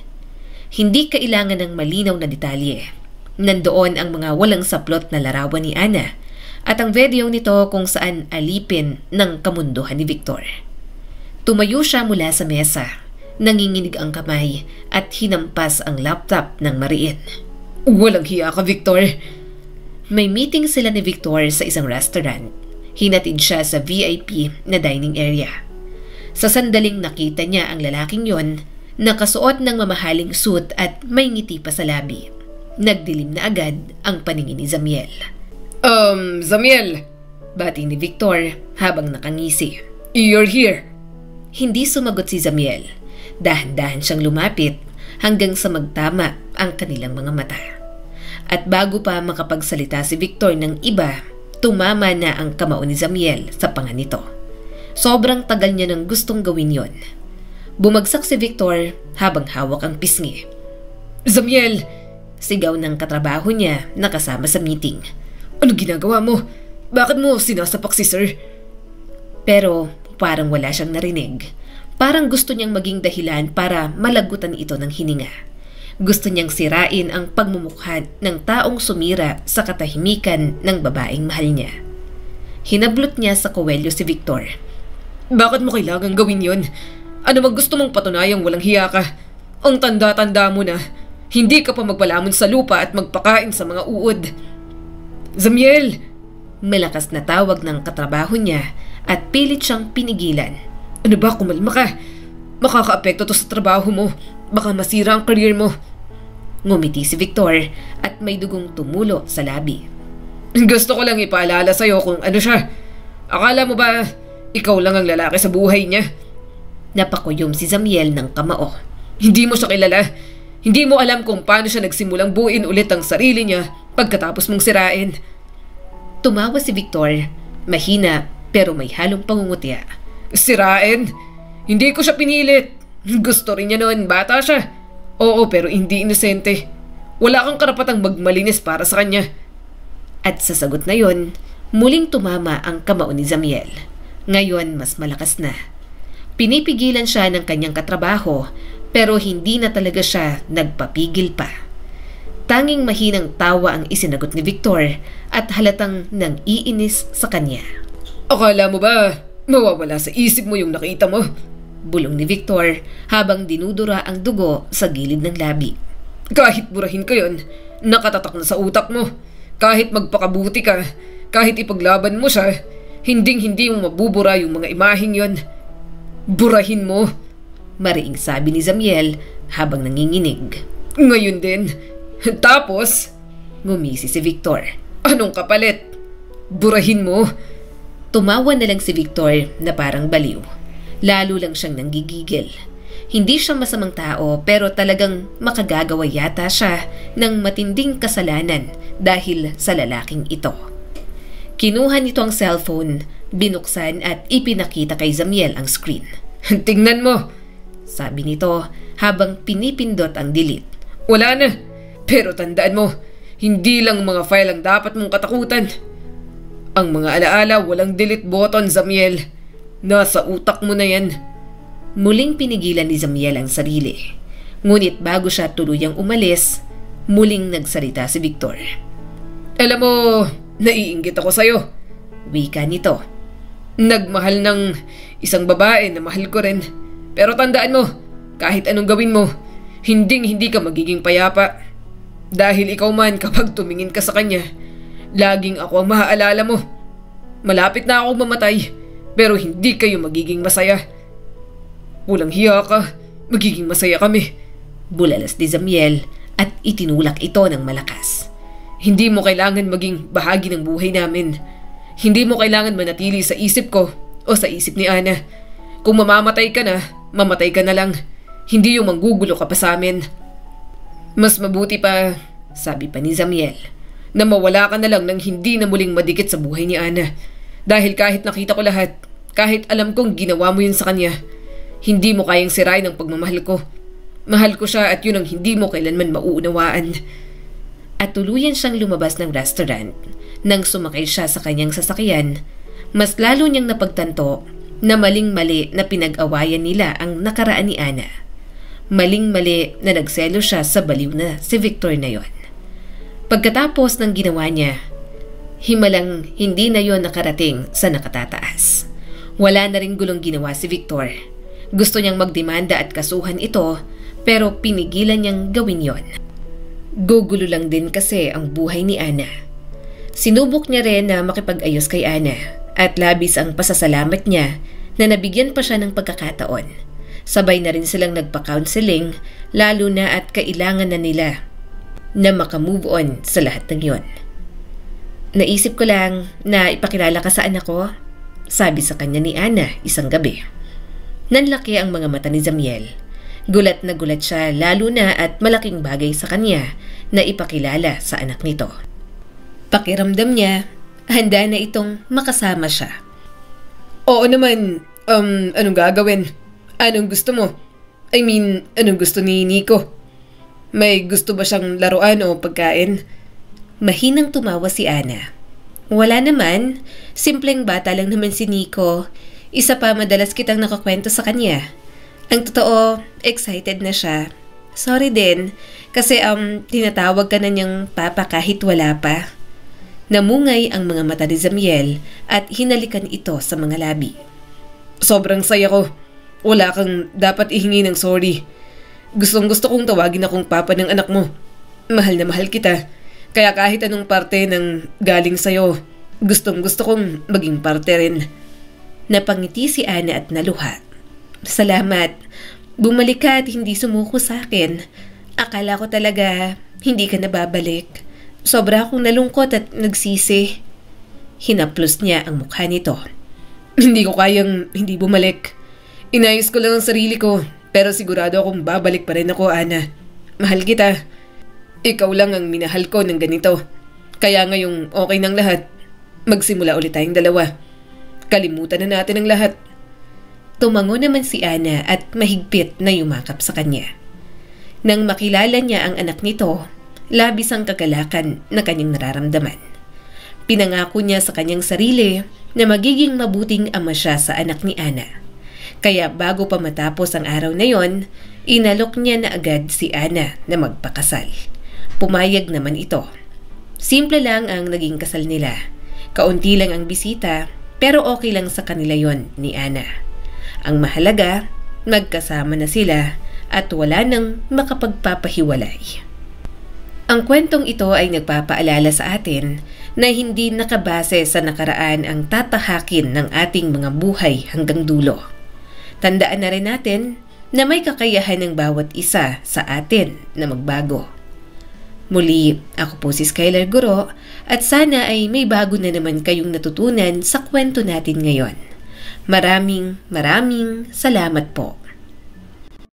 Hindi kailangan ng malinaw na detalye. Nandoon ang mga walang saplot na larawan ni Ana at ang video nito kung saan alipin ng kamunduhan ni Victor. Tumayo siya mula sa mesa, nanginginig ang kamay at hinampas ang laptop ng mariin. Walang hiya ka, Victor. May meeting sila ni Victor sa isang restaurant. Hinatid siya sa VIP na dining area. Sa sandaling nakita niya ang lalaking yon, nakasuot ng mamahaling suit at may ngiti pa sa labi. Nagdilim na agad ang paningin ni Zamiel. Zamiel, bati ni Victor habang nakangisi. You're here. Hindi sumagot si Zamiel. Dahan-dahan siyang lumapit hanggang sa magtama ang kanilang mga mata. At bago pa makapagsalita si Victor ng iba, tumama na ang kamao ni Zamiel sa panga nito. Sobrang tagal niya nang gustong gawin yon. Bumagsak si Victor habang hawak ang pisngi. Zamiel! Sigaw ng katrabaho niya na kasama sa meeting. Ano ginagawa mo? Bakit mo sinasapak si sir? Pero parang wala siyang narinig. Parang gusto niyang maging dahilan para malagutan ito ng hininga. Gusto niyang sirain ang pagmumukha ng taong sumira sa katahimikan ng babaeng mahal niya. Hinablot niya sa kuwelyo si Victor. Bakit mo kailangan gawin yon? Ano bang gusto mong patunayang walang hiya ka? Ang tanda-tanda mo na, hindi ka pa magpalamon sa lupa at magpakain sa mga uod. Zamiel! Malakas na tawag ng katrabaho niya at pilit siyang pinigilan. Ano ba, kumalma ka? Makakaapekto to sa trabaho mo. Baka masira ang career mo. Ngumiti si Victor at may dugong tumulo sa labi. Gusto ko lang ipaalala sa'yo kung ano siya. Akala mo ba ikaw lang ang lalaki sa buhay niya? Napakuyom si Zamiel ng kamao. Hindi mo siya kilala. Hindi mo alam kung paano siya nagsimulang buuin ulit ang sarili niya pagkatapos mong sirain. Tumawa si Victor, mahina pero may halong pangungutya. Sirain? Hindi ko siya pinilit. Gusto rin niya noon, bata siya. Oo, pero hindi inosente. Wala kang karapatang magmalinis para sa kanya. At sa sagot na yon, muling tumama ang kamao ni Zamiel. Ngayon mas malakas na. Pinipigilan siya ng kanyang katrabaho pero hindi na talaga siya nagpapigil pa. Tanging mahinang tawa ang isinagot ni Victor at halatang nang iinis sa kanya. Akala mo ba mawawala sa isip mo yung nakita mo? Bulong ni Victor habang dinudura ang dugo sa gilid ng labi. Kahit burahin ka yon, nakatatak na sa utak mo. Kahit magpakabuti ka, kahit ipaglaban mo siya, hinding-hindi mo mabubura yung mga imaheng yon. Burahin mo, mariing sabi ni Zamiel habang nanginginig. Ngayon din. Tapos, ngumisi si Victor. Anong kapalit? Burahin mo. Tumawa na lang si Victor na parang baliw. Lalo lang siyang nanggigigil. Hindi siya masamang tao pero talagang makagagawa yata siya ng matinding kasalanan dahil sa lalaking ito. Kinuha nito ang cellphone, binuksan at ipinakita kay Zamiel ang screen. Tingnan mo, sabi nito habang pinipindot ang delete. Wala na, pero tandaan mo, hindi lang mga file ang dapat mong katakutan. Ang mga alaala walang delete button, Zamiel. Nasa utak mo na yan. Muling pinigilan ni Zamiel ang sarili. Ngunit bago siya tuluyang umalis, muling nagsalita si Victor. Alam mo, naiinggit ako sa'yo. Wika nito. Nagmahal ng isang babae na mahal ko rin. Pero tandaan mo, kahit anong gawin mo, hinding-hindi ka magiging payapa. Dahil ikaw man kapag tumingin ka sa kanya, laging ako ang maaalala mo. Malapit na ako mamatay, pero hindi kayo magiging masaya. Walang hiya ka, magiging masaya kami. Bulalas ni Zamiel at itinulak ito ng malakas. Hindi mo kailangan maging bahagi ng buhay namin. Hindi mo kailangan manatili sa isip ko o sa isip ni Ana. Kung mamamatay ka na, mamatay ka na lang. Hindi yung manggugulo ka pa sa amin. Mas mabuti pa, sabi pa ni Zamiel, na mawala ka na lang nang hindi na muling madikit sa buhay ni Ana. Dahil kahit nakita ko lahat, kahit alam kong ginawa mo yun sa kanya, hindi mo kayang sirain ang pagmamahal ko. Mahal ko siya at yun ang hindi mo kailanman mauunawaan. At tuluyan siyang lumabas ng restaurant. Nang sumakay siya sa kanyang sasakyan, mas lalo niyang napagtanto na maling-mali na pinag-awayan nila ang nakaraan ni Ana. Maling-mali na nagselo siya sa baliw na si Victor na yon. Pagkatapos ng ginawa niya, himalang hindi na yon nakarating sa nakatataas. Wala na rin gulong ginawa si Victor. Gusto niyang magdemanda at kasuhan ito, pero pinigilan niyang gawin yon. Gugulo lang din kasi ang buhay ni Ana. Sinubok niya rin na makipag-ayos kay Ana at labis ang pasasalamat niya na nabigyan pa siya ng pagkakataon. Sabay na rin silang nagpa-counseling, lalo na at kailangan na nila na makamove on sa lahat ng yon. Naisip ko lang na ipakilala ka sa anak ko, sabi sa kanya ni Ana isang gabi. Nanlaki ang mga mata ni Zamiel. Gulat na gulat siya, lalo na at malaking bagay sa kanya na ipakilala sa anak nito. Pakiramdam niya, handa na itong makasama siya. Oo naman, anong gagawin? Anong gusto mo? Anong gusto ni Nico? May gusto ba siyang laruan o pagkain? Mahinang tumawa si Ana. Wala naman, simpleng bata lang naman si Nico. Isa pa madalas kitang nakakwento sa kanya. Ang totoo, excited na siya. Sorry din, kasi tinatawag ka na niyang papa kahit wala pa. Namungay ang mga mata ni Zamiel at hinalikan ito sa mga labi. Sobrang saya ko. Wala kang dapat ihingi ng sorry. Gustong gusto kong tawagin akong papa ng anak mo. Mahal na mahal kita. Kaya kahit anong parte ng galing sa'yo, gustong gusto kong maging parte rin. Napangiti si Ana at naluha. Salamat. Bumalik ka at hindi sumuko sa akin. Akala ko talaga hindi ka nababalik. Sobra akong nalungkot at nagsisi. Hinaplos niya ang mukha nito. Hindi ko kayang hindi bumalik. Inayos ko lang ang sarili ko, pero sigurado akong babalik pa rin ako, Ana. Mahal kita. Ikaw lang ang minahal ko ng ganito. Kaya ngayong okay ng lahat, magsimula ulit tayong dalawa. Kalimutan na natin ang lahat. Tumango naman si Ana at mahigpit na yumakap sa kanya. Nang makilala niya ang anak nito, labis ang kagalakan na kanyang nararamdaman. Pinangako niya sa kanyang sarili na magiging mabuting ama siya sa anak ni Ana. Kaya bago pa matapos ang araw na yon, inalok niya na agad si Ana na magpakasal. Pumayag naman ito. Simple lang ang naging kasal nila. Kaunti lang ang bisita, pero okay lang sa kanila yon ni Ana. Ang mahalaga, magkasama na sila at wala nang makapagpapahiwalay. Ang kwentong ito ay nagpapaalala sa atin na hindi nakabase sa nakaraan ang tatahakin ng ating mga buhay hanggang dulo. Tandaan na rin natin na may kakayahan ng bawat isa sa atin na magbago. Muli, ako po si Skylar Guro at sana ay may bago na naman kayong natutunan sa kwento natin ngayon. Maraming salamat po.